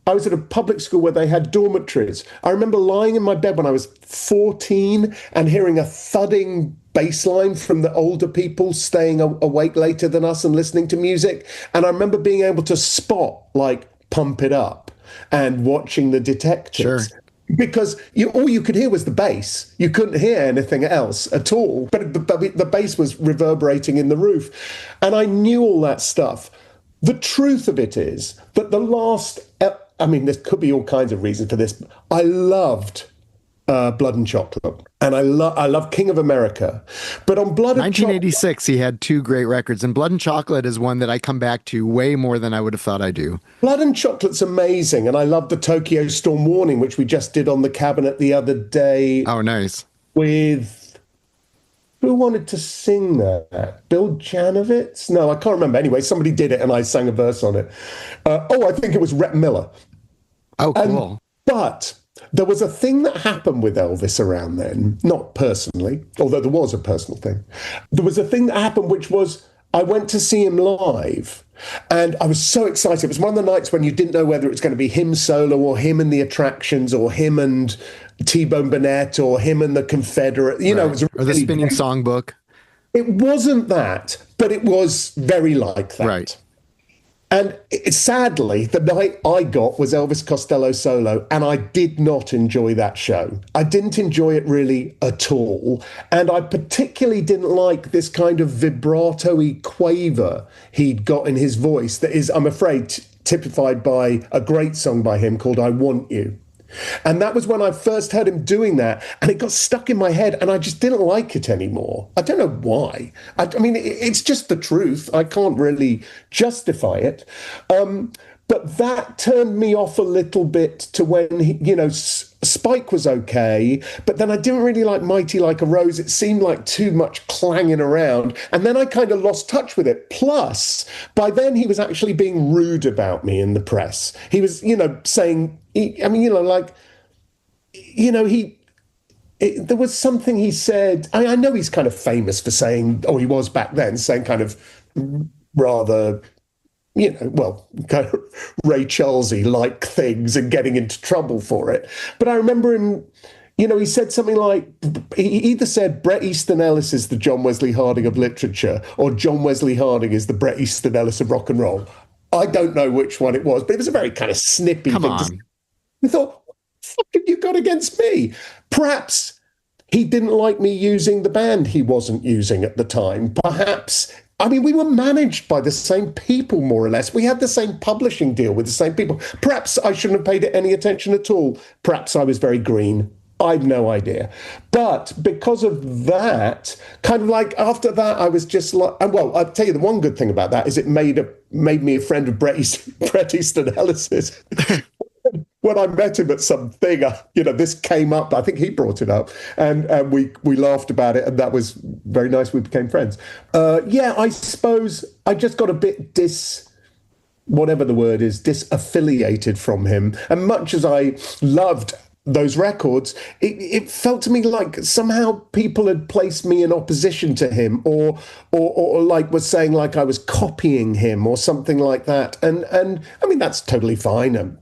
Speaker 2: I was at a public school where they had dormitories. I remember lying in my bed when I was 14 and hearing a thudding bass line from the older people staying awake later than us and listening to music. And I remember being able to spot, like, Pump It Up and watching The Detectives.
Speaker 1: Sure.
Speaker 2: Because all you could hear was the bass. You couldn't hear anything else at all. But the bass was reverberating in the roof. And I knew all that stuff. The truth of it is that the last... there could be all kinds of reasons for this. I loved Blood and Chocolate, and I love King of America. But on Blood and
Speaker 1: 1986, he had two great records, and Blood and Chocolate is one that I come back to way more than I would have thought I do.
Speaker 2: Blood and Chocolate's amazing, and I love the Tokyo Storm Warning, which we just did on the cabinet the other day.
Speaker 1: Oh, nice.
Speaker 2: With... Who wanted to sing that? Bill Janovitz? No, I can't remember. Anyway, somebody did it and I sang a verse on it. I think it was Rhett Miller.
Speaker 1: Oh, cool.
Speaker 2: But there was a thing that happened with Elvis around then, not personally, although there was a personal thing. There was a thing that happened which was I went to see him live. And I was so excited. It was one of the nights when you didn't know whether it was going to be him solo or him and the Attractions or him and T-Bone Burnett or him and the Confederate. You know, it was
Speaker 1: or the spinning songbook.
Speaker 2: It wasn't that, but it was very like that.
Speaker 1: Right.
Speaker 2: And sadly, the night I got was Elvis Costello solo, and I did not enjoy that show. I didn't enjoy it really at all. And I particularly didn't like this kind of vibrato-y quaver he'd got in his voice that is, I'm afraid, typified by a great song by him called I Want You. And that was when I first heard him doing that, and it got stuck in my head, and I just didn't like it anymore. I don't know why. I mean, it's just the truth. I can't really justify it. But that turned me off a little bit to when, Spike was okay, but then I didn't really like Mighty Like a Rose. It seemed like too much clanging around. And then I kind of lost touch with it. Plus, by then he was actually being rude about me in the press. He was, saying, there was something he said. I know he's kind of famous for saying, or he was back then, saying kind of rather, kind of Ray Charlesy like things and getting into trouble for it. But I remember him, he said something like, he either said Bret Easton Ellis is the John Wesley Harding of literature, or John Wesley Harding is the Bret Easton Ellis of rock and roll. I don't know which one it was, but it was a very kind of snippy thing to say. I thought, what the fuck have you got against me? Perhaps he didn't like me using the band he wasn't using at the time. Perhaps, we were managed by the same people, more or less. We had the same publishing deal with the same people. Perhaps I shouldn't have paid it any attention at all. Perhaps I was very green. I've no idea. But because of that, kind of like after that, I was just like, well, I'll tell you the one good thing about that is it made me a friend of Bret Easton Ellis's. When I met him at something, this came up. I think he brought it up, and we laughed about it, and that was very nice. We became friends. I suppose I just got a bit whatever the word is, disaffiliated from him. And much as I loved those records, it felt to me like somehow people had placed me in opposition to him, or like was saying like I was copying him or something like that. And that's totally fine.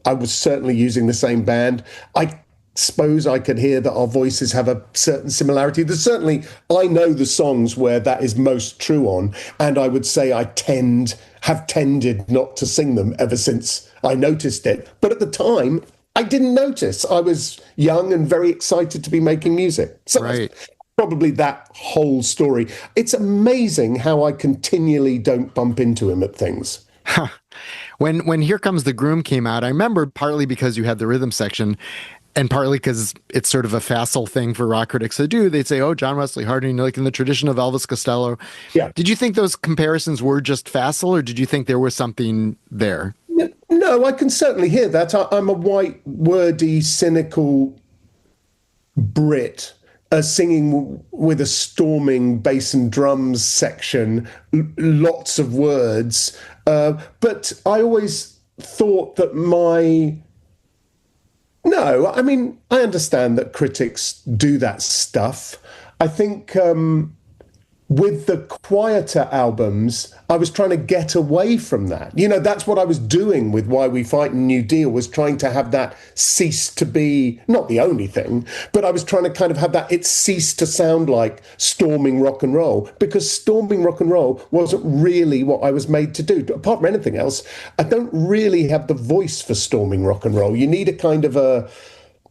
Speaker 2: I was certainly using the same band. I suppose I could hear that our voices have a certain similarity. There's certainly, I know the songs where that is most true on, and I would say I have tended not to sing them ever since I noticed it. But at the time, I didn't notice. I was young and very excited to be making music. So right. That's probably that whole story. It's amazing how I continually don't bump into him at things.
Speaker 1: Huh. When Here Comes the Groom came out, I remember partly because you had the rhythm section and partly because it's sort of a facile thing for rock critics to do. They'd say, oh, John Wesley Harding, like in the tradition of Elvis Costello. Yeah. Did you think those comparisons were just facile, or did you think there was something there?
Speaker 2: No, I can certainly hear that. I'm a white, wordy, cynical Brit singing with a storming bass and drums section, lots of words. But I always thought that I understand that critics do that stuff. I think with the quieter albums, I was trying to get away from that. That's what I was doing with Why We Fight and New Deal, was trying to have that cease to be, not the only thing, but I was trying to kind of have that, it ceased to sound like storming rock and roll, because storming rock and roll wasn't really what I was made to do. Apart from anything else, I don't really have the voice for storming rock and roll. You need a kind of a,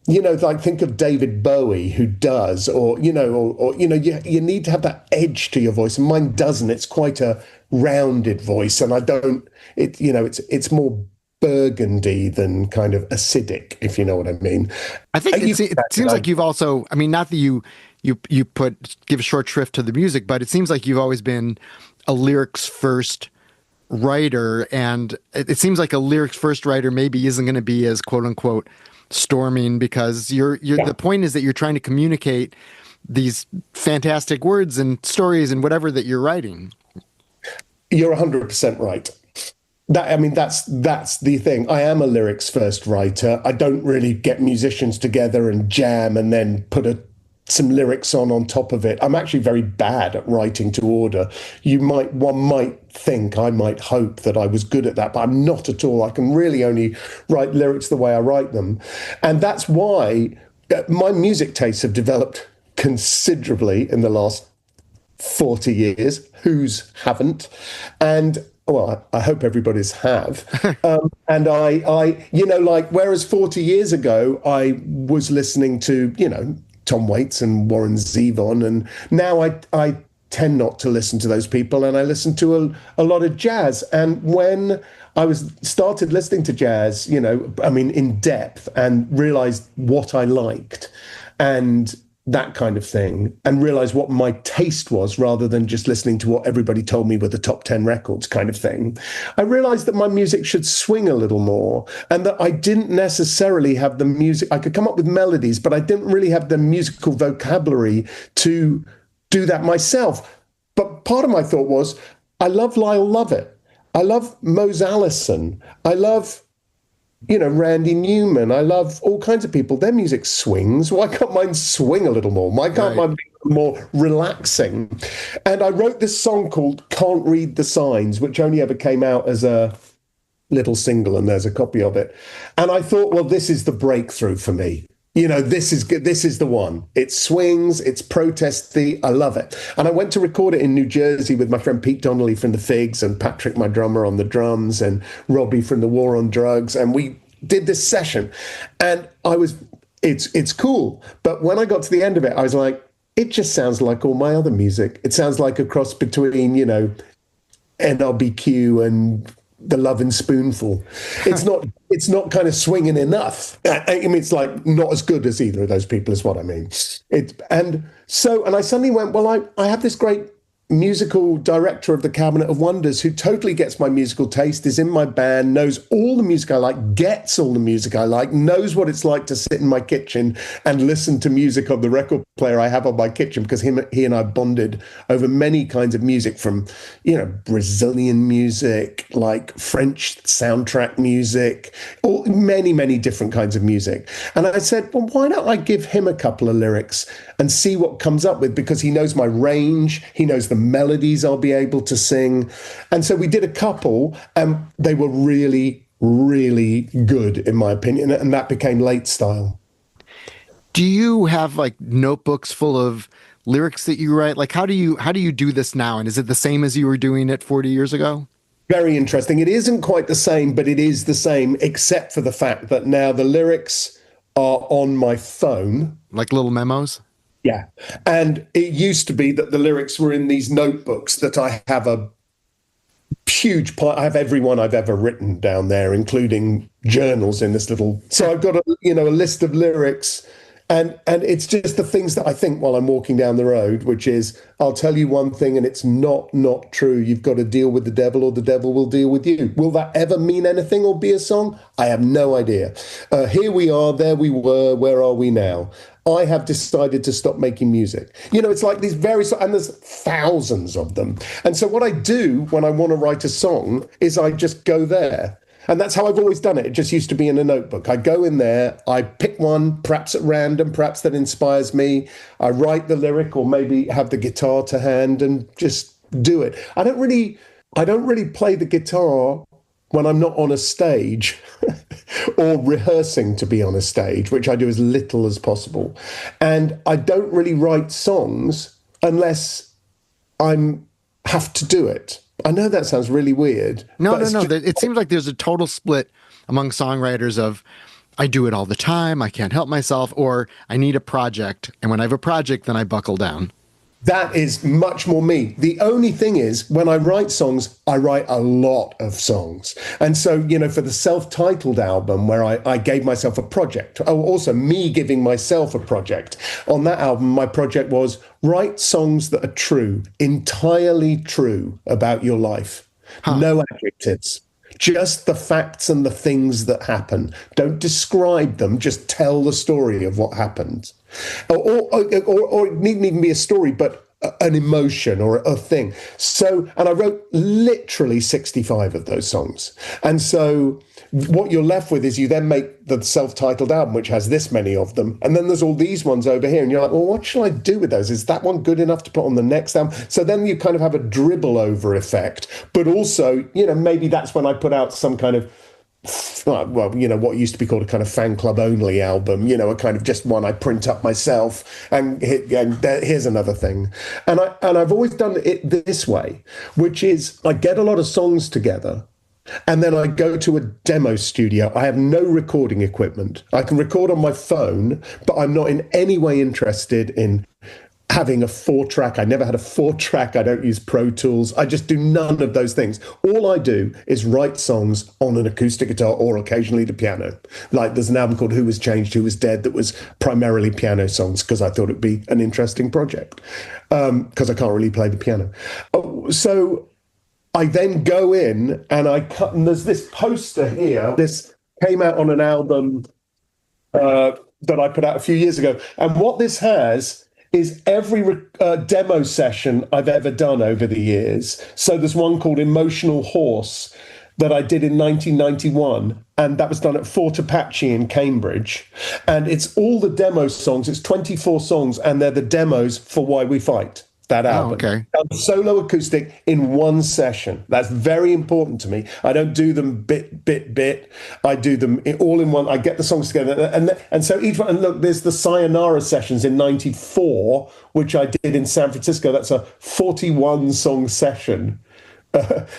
Speaker 2: like think of David Bowie, who does, or you need to have that edge to your voice, and mine doesn't. It's quite a rounded voice, and it's more burgundy than kind of acidic, if you know what I mean.
Speaker 1: I think it seems like you've also, not that you give short shrift to the music, but it seems like you've always been a lyrics first writer, and it seems like a lyrics first writer maybe isn't going to be as quote unquote storming, because the point is that you're trying to communicate these fantastic words and stories and whatever that you're writing.
Speaker 2: You're 100% right. That's the thing. I am a lyrics first writer. I don't really get musicians together and jam and then put a some lyrics on top of it. I'm actually very bad at writing to order. One might think, I might hope that I was good at that, but I'm not at all. I can really only write lyrics the way I write them. And that's why my music tastes have developed considerably in the last 40 years. Whose haven't? And well, I hope everybody's have. And I, like, whereas 40 years ago, I was listening to, Tom Waits and Warren Zevon, and now I tend not to listen to those people, and I listen to a lot of jazz. And when I started listening to jazz, in depth, and realized what I liked and that kind of thing, and realized what my taste was rather than just listening to what everybody told me were the top 10 records kind of thing, I realized that my music should swing a little more, and that I didn't necessarily have the music. I could come up with melodies, but I didn't really have the musical vocabulary to do that myself. But part of my thought was, I love Lyle Lovett. I love Mose Allison. I love Randy Newman. I love all kinds of people. Their music swings. Why can't mine swing a little more? Why can't mine be more relaxing? And I wrote this song called Can't Read the Signs, which only ever came out as a little single, and there's a copy of it. And I thought, well, this is the breakthrough for me. This is good. This is the one. It swings. It's protesty. I love it. And I went to record it in New Jersey with my friend Pete Donnelly from the Figs, and Patrick, my drummer, on the drums, and Robbie from the War on Drugs. And we did this session, and it's cool. But when I got to the end of it, I was like, it just sounds like all my other music. It sounds like a cross between, NRBQ and the Lovin' Spoonful. It's not kind of swinging enough. I mean, it's like not as good as either of those people, is what I mean. And I suddenly went, well, I have this great musical director of the Cabinet of Wonders who totally gets my musical taste, is in my band, knows all the music I like, gets all the music I like, knows what it's like to sit in my kitchen and listen to music on the record player I have on my kitchen, because he and I bonded over many kinds of music, from Brazilian music, like French soundtrack music, many different kinds of music. And I said, well, why don't I give him a couple of lyrics and see what comes up with, because he knows my range, he knows the melodies I'll be able to sing. And so we did a couple, and they were really, really good, in my opinion, and that became Late Style.
Speaker 1: Do you have like notebooks full of lyrics that you write? Like, how do you do this now? And is it the same as you were doing it 40 years ago?
Speaker 2: Very interesting. It isn't quite the same, but it is the same, except for the fact that now the lyrics are on my phone.
Speaker 1: Like little memos?
Speaker 2: Yeah. And it used to be that the lyrics were in these notebooks that I have a huge part. I have every one I've ever written down there, including journals in this little. So I've got a list of lyrics, and it's just the things that I think while I'm walking down the road, which is, I'll tell you one thing and it's not true. You've got to deal with the devil, or the devil will deal with you. Will that ever mean anything or be a song? I have no idea. Here we are, there we were, where are we now? I have decided to stop making music. It's like these various, and there's thousands of them. And so what I do when I want to write a song is I just go there. And that's how I've always done it. It just used to be in a notebook. I go in there, I pick one, perhaps at random, perhaps that inspires me. I write the lyric, or maybe have the guitar to hand and just do it. I don't really play the guitar when I'm not on a stage or rehearsing to be on a stage, which I do as little as possible. And I don't really write songs unless I have to do it. I know that sounds really weird.
Speaker 1: No. It seems like there's a total split among songwriters of, I do it all the time, I can't help myself, or I need a project. And when I have a project, then I buckle down.
Speaker 2: That is much more me. The only thing is, when I write songs, I write a lot of songs. And so, for the self-titled album, where I gave myself a project, also me giving myself a project, on that album, my project was write songs that are true, entirely true about your life. No adjectives. Just the facts and the things that happen. Don't describe them, just tell the story of what happened. Or it needn't even be a story, but an emotion or a thing. So, and I wrote literally 65 of those songs. And so what you're left with is you then make the self-titled album, which has this many of them. And then there's all these ones over here. And you're like, well, what shall I do with those? Is that one good enough to put on the next album? So then you kind of have a dribble over effect. But also, maybe that's when I put out some kind of, well, what used to be called a kind of fan club only album, a kind of just one I print up myself and here's another thing. And I've always done it this way, which is I get a lot of songs together and then I go to a demo studio. I have no recording equipment. I can record on my phone, but I'm not in any way interested in having a 4-track. I never had a 4-track. I don't use Pro Tools. I just do none of those things. All I do is write songs on an acoustic guitar or occasionally the piano. Like there's an album called Who Was Changed, Who Was Dead that was primarily piano songs because I thought it'd be an interesting project because I can't really play the piano. So I then go in and I cut, and there's this poster here. This came out on an album that I put out a few years ago. And what this has is every demo session I've ever done over the years. So there's one called Emotional Horse that I did in 1991, and that was done at Fort Apache in Cambridge. And it's all the demo songs. It's 24 songs, and they're the demos for Why We Fight, that album.
Speaker 1: Oh, okay.
Speaker 2: Solo acoustic in one session. That's very important to me. I don't do them bit. I do them all in one. I get the songs together. And so each one, and look, there's the Sayonara sessions in 94, which I did in San Francisco. That's a 41 song session.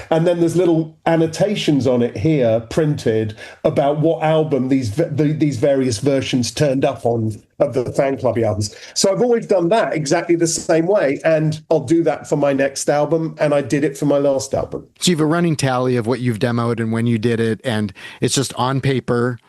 Speaker 2: And then there's little annotations on it here printed about what album these various versions turned up on of the fan club albums. So I've always done that exactly the same way, and I'll do that for my next album, and I did it for my last album.
Speaker 1: So you have a running tally of what you've demoed and when you did it, and it's just on paper.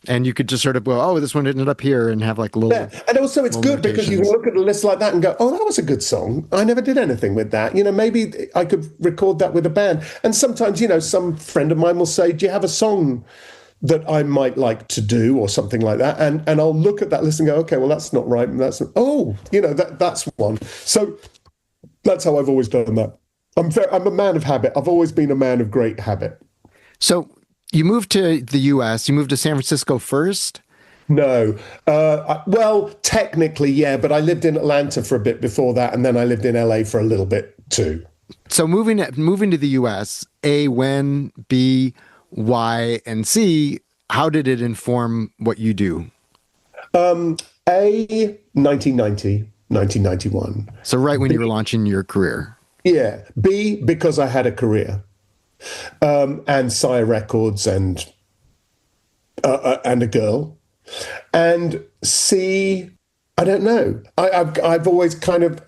Speaker 1: And you could just sort of go, oh, this one ended up here, and have like little.
Speaker 2: Yeah. And also it's good because you can look at a list like that and go, oh, that was a good song. I never did anything with that. Maybe I could record that with a band. And sometimes, some friend of mine will say, do you have a song that I might like to do or something like that? And I'll look at that list and go, okay, well, that's not right. And that's one. So that's how I've always done that. I'm a man of habit. I've always been a man of great habit.
Speaker 1: So you moved to the U.S. You moved to San Francisco first?
Speaker 2: No. Well, technically, yeah, but I lived in Atlanta for a bit before that, and then I lived in L.A. for a little bit too.
Speaker 1: So moving to the U.S., A, when, B, why, and C, how did it inform what you do?
Speaker 2: A, 1990, 1991.
Speaker 1: So right when you were launching your career.
Speaker 2: Yeah. B, because I had a career. And Sire Records and a girl. And C, I don't know. I've always kind of,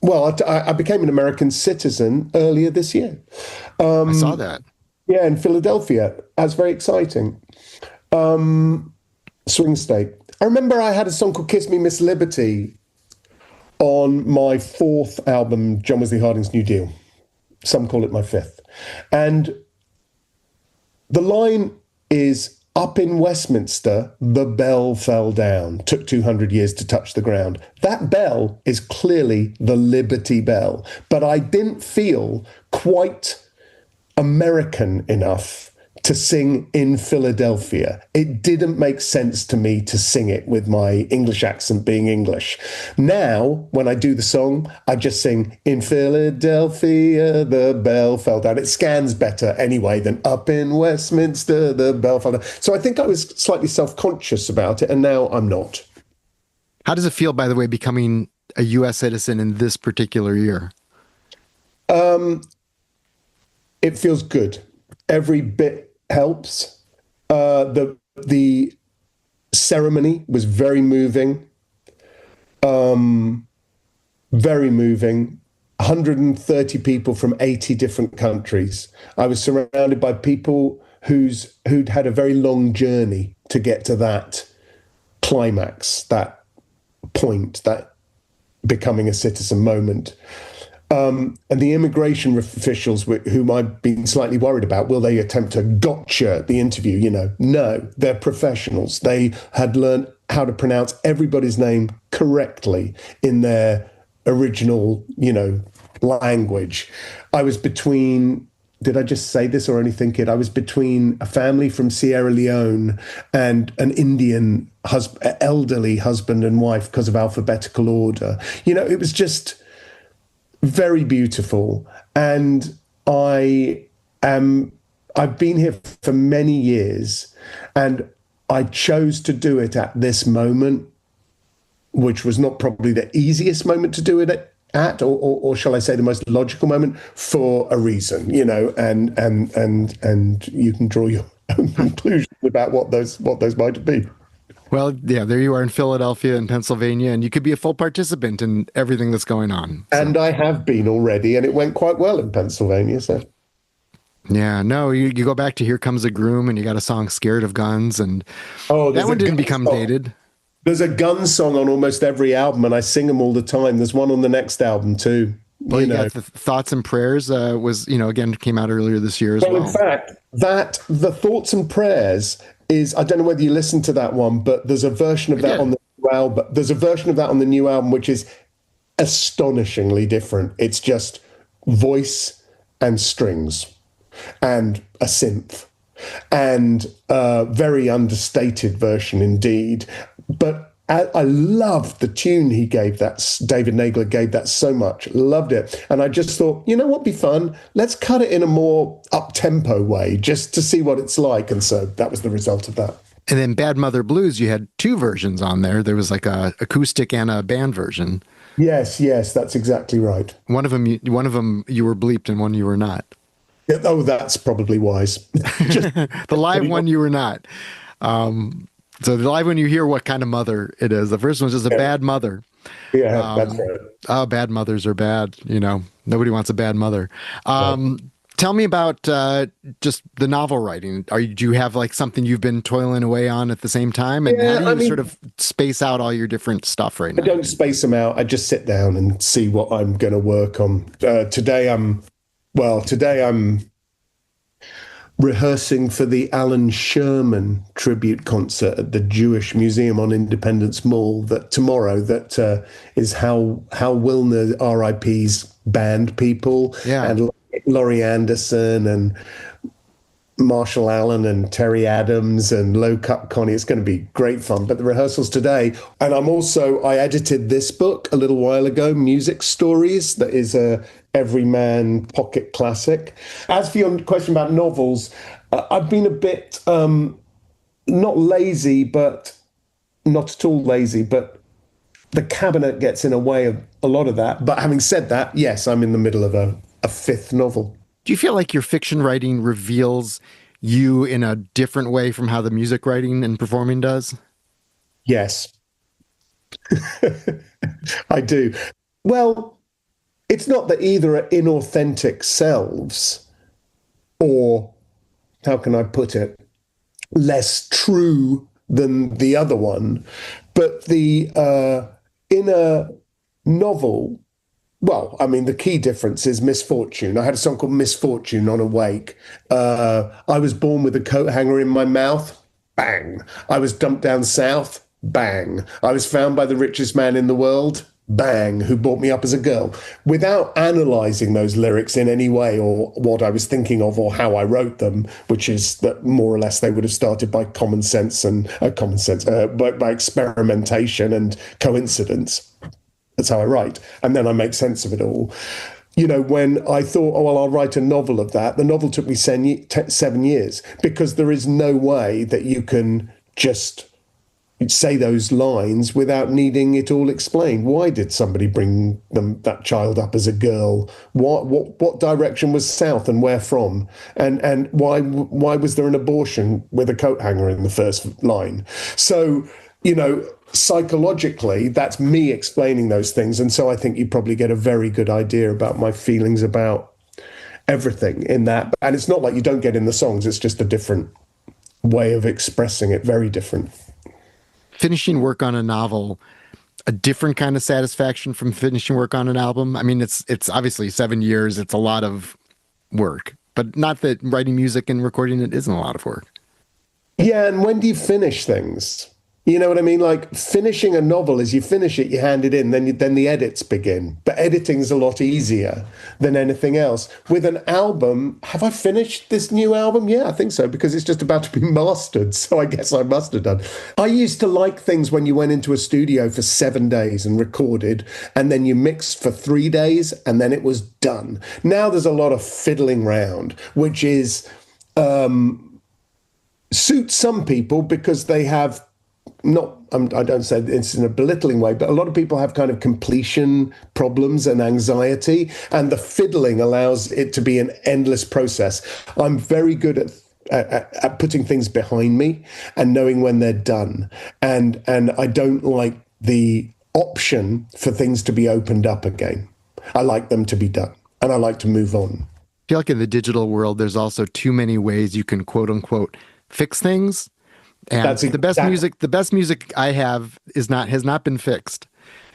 Speaker 2: I became an American citizen earlier this year.
Speaker 1: I saw that.
Speaker 2: Yeah, in Philadelphia. That's very exciting. Swing state. I remember I had a song called Kiss Me, Miss Liberty on my 4th album, John Wesley Harding's New Deal. Some call it my 5th. And the line is, up in Westminster, the bell fell down. Took 200 years to touch the ground. That bell is clearly the Liberty Bell. But I didn't feel quite American enough to sing in Philadelphia. It didn't make sense to me to sing it with my English accent being English. Now, when I do the song, I just sing, in Philadelphia, the bell fell down. It scans better anyway than up in Westminster, the bell fell down. So I think I was slightly self-conscious about it, and now I'm not.
Speaker 1: How does it feel, by the way, becoming a U.S. citizen in this particular year?
Speaker 2: It feels good. Every bit helps. The ceremony was very moving. Very moving. 130 people from 80 different countries. I was surrounded by people who'd had a very long journey to get to that climax, that point, that becoming a citizen moment. And the immigration officials whom I've been slightly worried about, will they attempt to gotcha the interview? No, they're professionals. They had learned how to pronounce everybody's name correctly in their original, language. I was between, did I just say this or only think it? I was between a family from Sierra Leone and an Indian elderly husband and wife because of alphabetical order. It was just very beautiful. And I've been here for many years, and I chose to do it at this moment, which was not probably the easiest moment to do it at, or shall I say the most logical moment, for a reason, and you can draw your own conclusions about what those might be.
Speaker 1: Well, yeah, there you are in Philadelphia and Pennsylvania, and you could be a full participant in everything that's going on. So.
Speaker 2: And I have been already, and it went quite well in Pennsylvania. So,
Speaker 1: yeah, no, you go back to Here Comes the Groom, and you got a song "Scared of Guns," and that one didn't become dated.
Speaker 2: There's a gun song on almost every album, and I sing them all the time. There's one on the next album too.
Speaker 1: Well, you got the Thoughts and Prayers was, again, came out earlier this year as well.
Speaker 2: In fact, the Thoughts and Prayers is, I don't know whether you listened to that one, but there's a version of that on the new album. There's a version of that on the new album, which is astonishingly different. It's just voice and strings and a synth, and a very understated version indeed. But I loved the tune he gave that, David Nagler gave that so much, loved it. And I just thought, what'd be fun? Let's cut it in a more up-tempo way, just to see what it's like. And so that was the result of that.
Speaker 1: And then Bad Mother Blues, you had two versions on there. There was like a acoustic and a band version.
Speaker 2: Yes, that's exactly right.
Speaker 1: One of them you were bleeped and one you were not.
Speaker 2: Yeah, oh, that's probably wise.
Speaker 1: The live one you were not. So the live one you hear what kind of mother it is. The first one's just a bad mother.
Speaker 2: Yeah, that's right.
Speaker 1: Oh, bad mothers are bad. Nobody wants a bad mother. Tell me about just the novel writing. Do you have like something you've been toiling away on at the same time? And how do you sort of space out all your different stuff right now?
Speaker 2: I don't space them out. I just sit down and see what I'm going to work on. Today I'm rehearsing for the Alan Sherman tribute concert at the Jewish Museum on Independence Mall tomorrow. That is Hal Wilner, RIP's band people, and Laurie Anderson and Marshall Allen and Terry Adams and Low Cut Connie. It's going to be great fun. But the rehearsal's today. And I edited this book a little while ago, Music Stories, that is a everyman pocket classic. As for your question about novels, I've been a bit not lazy, but not at all lazy, but the cabinet gets in a way of a lot of that. But having said that, yes, I'm in the middle of a fifth novel.
Speaker 1: Do you feel like your fiction writing reveals you in a different way from how the music writing and performing does?
Speaker 2: Yes. I do. Well, it's not that either are inauthentic selves, or, how can I put it, less true than the other one. But in a novel, well, I mean, the key difference is misfortune. I had a song called Misfortune on Awake. I was born with a coat hanger in my mouth. Bang. I was dumped down south. Bang. I was found by the richest man in the world. Bang. Who brought me up as a girl. Without analysing those lyrics in any way, or what I was thinking of, or how I wrote them, which is that more or less they would have started by common sense, by experimentation and coincidence. That's how I write. And then I make sense of it all. When I thought, I'll write a novel of that, the novel took me 7 years, because there is no way that you can just say those lines without needing it all explained. Why did somebody bring that child up as a girl? What direction was south and where from? And why was there an abortion with a coat hanger in the first line? So, psychologically, that's me explaining those things. And so I think you probably get a very good idea about my feelings about everything in that. And it's not like you don't get in the songs. It's just a different way of expressing it, very different.
Speaker 1: Finishing work on a novel, a different kind of satisfaction from finishing work on an album. I mean, it's obviously 7 years. It's a lot of work, but not that writing music and recording it isn't a lot of work.
Speaker 2: Yeah. And when do you finish things? You know what I mean? Like finishing a novel, as you finish it, you hand it in, then the edits begin. But editing's a lot easier than anything else. With an album, have I finished this new album? Yeah, I think so, because it's just about to be mastered. So I guess I must have done. I used to like things when you went into a studio for 7 days and recorded, and then you mixed for 3 days, and then it was done. Now there's a lot of fiddling round, which is suits some people because they have I don't say it's in a belittling way, but a lot of people have kind of completion problems and anxiety, and the fiddling allows it to be an endless process. I'm very good at putting things behind me and knowing when they're done, and I don't like the option for things to be opened up again. I like them to be done, and I like to move on.
Speaker 1: I feel like in the digital world, there's also too many ways you can quote unquote fix things. And the best music I have has not been fixed.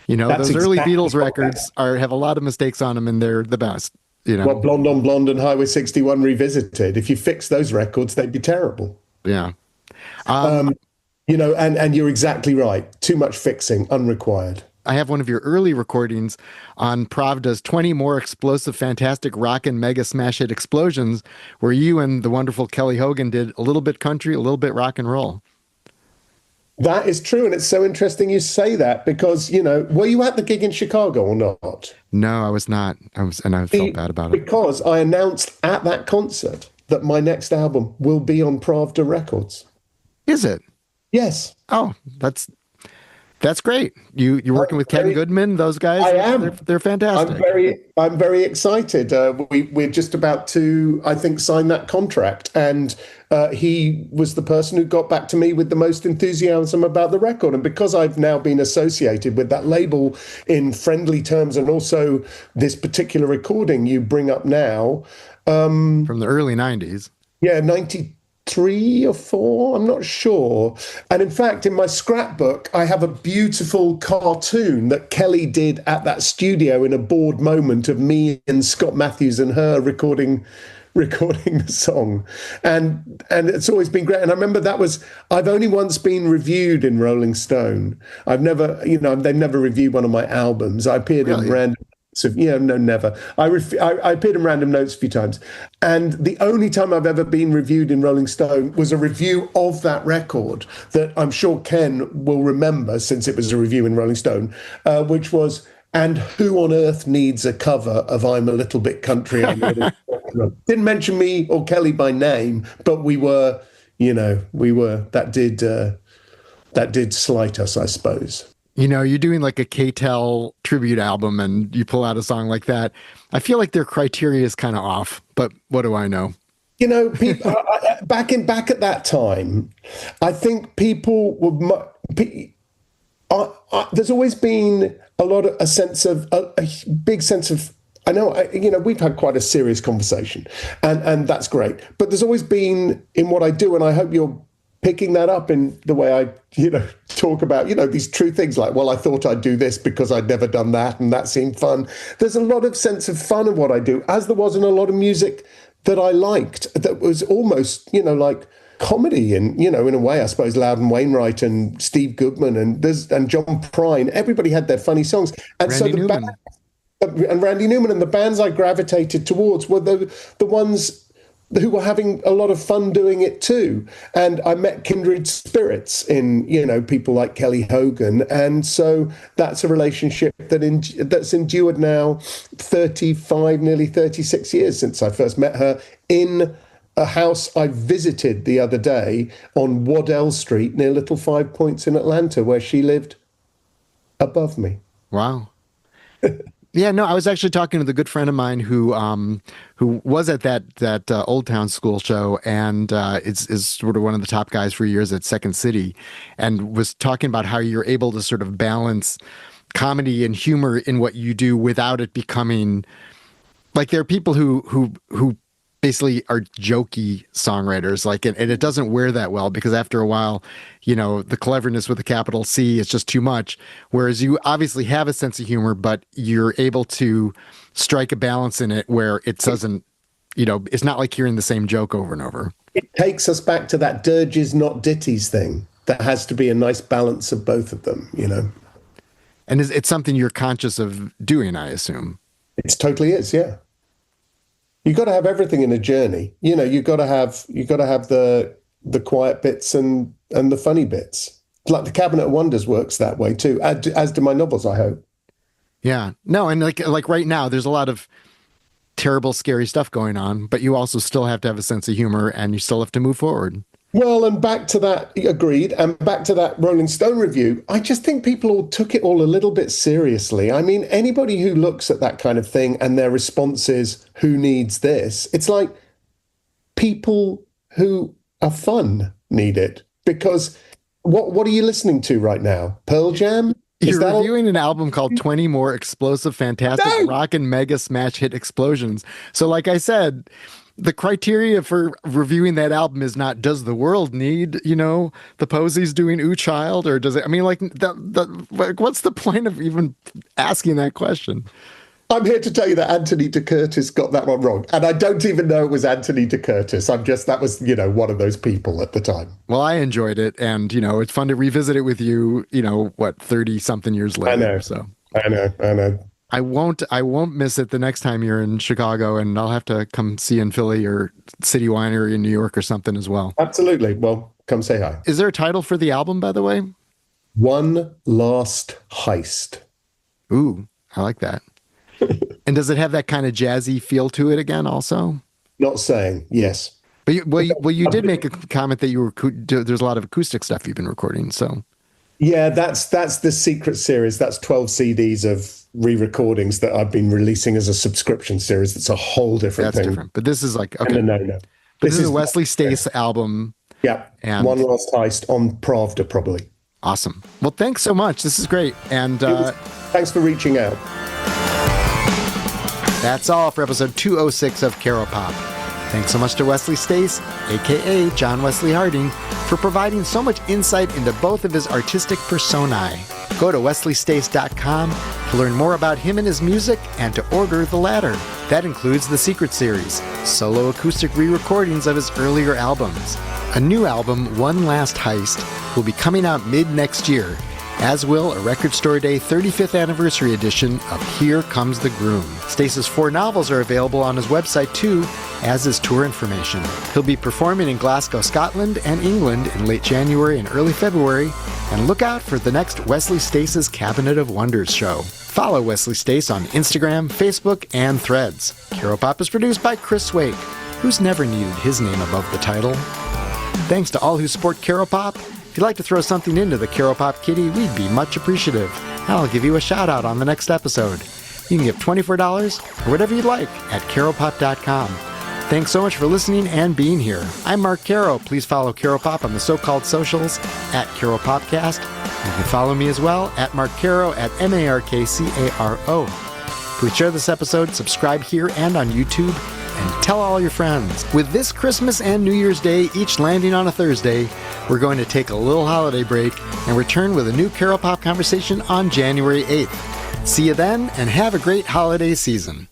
Speaker 1: You know, those early Beatles records have a lot of mistakes on them, and they're the best. You know,
Speaker 2: well, Blonde on Blonde and Highway 61 Revisited. If you fix those records, they'd be terrible.
Speaker 1: Yeah.
Speaker 2: You know, and you're exactly right. Too much fixing, unrequired.
Speaker 1: I have one of your early recordings on Pravda's 20 More Explosive Fantastic Rock and Mega Smash Hit Explosions, where you and the wonderful Kelly Hogan did a little bit country, a little bit rock and roll.
Speaker 2: That is true, and it's so interesting you say that because, you know, were you at the gig in Chicago or not?
Speaker 1: No, I was not. I felt bad about it.
Speaker 2: Because I announced at that concert that my next album will be on Pravda Records.
Speaker 1: Is it?
Speaker 2: Yes.
Speaker 1: Oh, that's great. You're working with Ken Goodman, those guys.
Speaker 2: I am.
Speaker 1: They're fantastic.
Speaker 2: I'm very excited. We're just about to, I think, sign that contract, and he was the person who got back to me with the most enthusiasm about the record. And because I've now been associated with that label in friendly terms, and also this particular recording you bring up now,
Speaker 1: from the early 90s.
Speaker 2: Yeah, 93 or 4, I'm not sure. And in fact, in my scrapbook, I have a beautiful cartoon that Kelly did at that studio in a bored moment of me and Scott Matthews and her recording the song. And it's always been great. And I remember I've only once been reviewed in Rolling Stone. I've never, they've never reviewed one of my albums. I appeared in random. So, no, never. I appeared in Random Notes a few times. And the only time I've ever been reviewed in Rolling Stone was a review of that record that I'm sure Ken will remember, since it was a review in Rolling Stone, which was, "And who on earth needs a cover of I'm a Little Bit Country?" Didn't mention me or Kelly by name, but that did slight us, I suppose.
Speaker 1: You know, you're doing like a K-Tel tribute album and you pull out a song like that. I feel like their criteria is kind of off, but what do I know?
Speaker 2: You know, people, back at that time, I think people were. There's always been a big sense of. I know, we've had quite a serious conversation, and that's great. But there's always been in what I do, and I hope you're picking that up in the way I, talk about, these true things like, well, I thought I'd do this because I'd never done that, and that seemed fun. There's a lot of sense of fun in what I do, as there was in a lot of music that I liked that was almost, like comedy, and, in a way, I suppose, Loudon Wainwright and Steve Goodman and John Prine, everybody had their funny songs. And
Speaker 1: Randy Newman.
Speaker 2: And Randy Newman, and the bands I gravitated towards were the ones who were having a lot of fun doing it too. And I met kindred spirits in, people like Kelly Hogan. And so that's a relationship that's endured now 35, nearly 36 years since I first met her in a house I visited the other day on Waddell Street near Little Five Points in Atlanta, where she lived above me.
Speaker 1: Wow. Yeah, no, I was actually talking to the good friend of mine who was at that Old Town School show, and is sort of one of the top guys for years at Second City, and was talking about how you're able to sort of balance comedy and humor in what you do without it becoming like, there are people who basically are jokey songwriters, like, and it doesn't wear that well, because after a while, the cleverness with a capital C is just too much. Whereas you obviously have a sense of humor, but you're able to strike a balance in it where it doesn't, it's not like hearing the same joke over and over.
Speaker 2: It takes us back to that dirges not ditties thing. there has to be a nice balance of both of them, you know.
Speaker 1: And it's something you're conscious of doing, I assume.
Speaker 2: It totally is, yeah. You got to have everything in a journey. You know, you got to have the quiet bits and the funny bits. Like the Cabinet of Wonders works that way too, as do my novels, I hope.
Speaker 1: Yeah. No, and like right now, there's a lot of terrible, scary stuff going on, but you also still have to have a sense of humor and you still have to move forward.
Speaker 2: Well, and back to that, agreed, and back to that Rolling Stone review, I just think people all took it all a little bit seriously. I mean, anybody who looks at that kind of thing and their response is, who needs this? It's like people who are fun need it. Because what are you listening to right now? Pearl Jam?
Speaker 1: You're reviewing an album called 20 More Explosive, Fantastic Rock and Mega Smash Hit Explosions. So like I said, the criteria for reviewing that album is not, does the world need, you know, the Posies doing Ooh Child, or does it, I mean, like, what's the point of even asking that question?
Speaker 2: I'm here to tell you that Anthony de Curtis got that one wrong. And I don't even know it was Anthony de Curtis. that was, you know, one of those people at the time.
Speaker 1: Well, I enjoyed it. And, you know, it's fun to revisit it with you, you know, 30 something years later.
Speaker 2: I know.
Speaker 1: So
Speaker 2: I know.
Speaker 1: I won't miss it the next time you're in Chicago, and I'll have to come see you in Philly or City Winery in New York or something as well.
Speaker 2: Absolutely. Well, come say hi.
Speaker 1: Is there a title for the album, by the way?
Speaker 2: One Last Heist.
Speaker 1: Ooh, I like that. And does it have that kind of jazzy feel to it again also?
Speaker 2: Not saying, yes.
Speaker 1: But you did make a comment that there's a lot of acoustic stuff you've been recording, so.
Speaker 2: Yeah, that's the Secret series. That's 12 CDs of re-recordings that I've been releasing as a subscription series. That's a whole different thing. Different.
Speaker 1: But this is like, okay.
Speaker 2: No.
Speaker 1: But this is a Wesley Stace album.
Speaker 2: Yeah, and One Last Heist on Pravda, probably.
Speaker 1: Awesome. Well, thanks so much. This is great. And
Speaker 2: thanks for reaching out.
Speaker 1: That's all for episode 206 of Caropop. Thanks so much to Wesley Stace, a.k.a. John Wesley Harding, for providing so much insight into both of his artistic personae. Go to wesleystace.com to learn more about him and his music and to order the latter. That includes the Secret Series, solo acoustic re-recordings of his earlier albums. A new album, One Last Heist, will be coming out mid-next year, as will a Record Store Day 35th anniversary edition of Here Comes the Groom. Stace's 4 novels are available on his website too, as is tour information. He'll be performing in Glasgow, Scotland and England in late January and early February, and look out for the next Wesley Stace's Cabinet of Wonders show. Follow Wesley Stace on Instagram, Facebook, and Threads. Caropop is produced by Chris Swake, who's never needed his name above the title. Thanks to all who support Caropop. If you'd like to throw something into the Caropop kitty, we'd be much appreciative. I'll give you a shout out on the next episode. You can give $24 or whatever you'd like at caropop.com. Thanks so much for listening and being here. I'm Mark Caro. Please follow Caropop on the so-called socials at Caropopcast. You can follow me as well at Mark Caro at MarkCaro. Please share this episode, subscribe here and on YouTube, and tell all your friends. With this Christmas and New Year's Day each landing on a Thursday, we're going to take a little holiday break and return with a new Caropop conversation on January 8th. See you then, and have a great holiday season.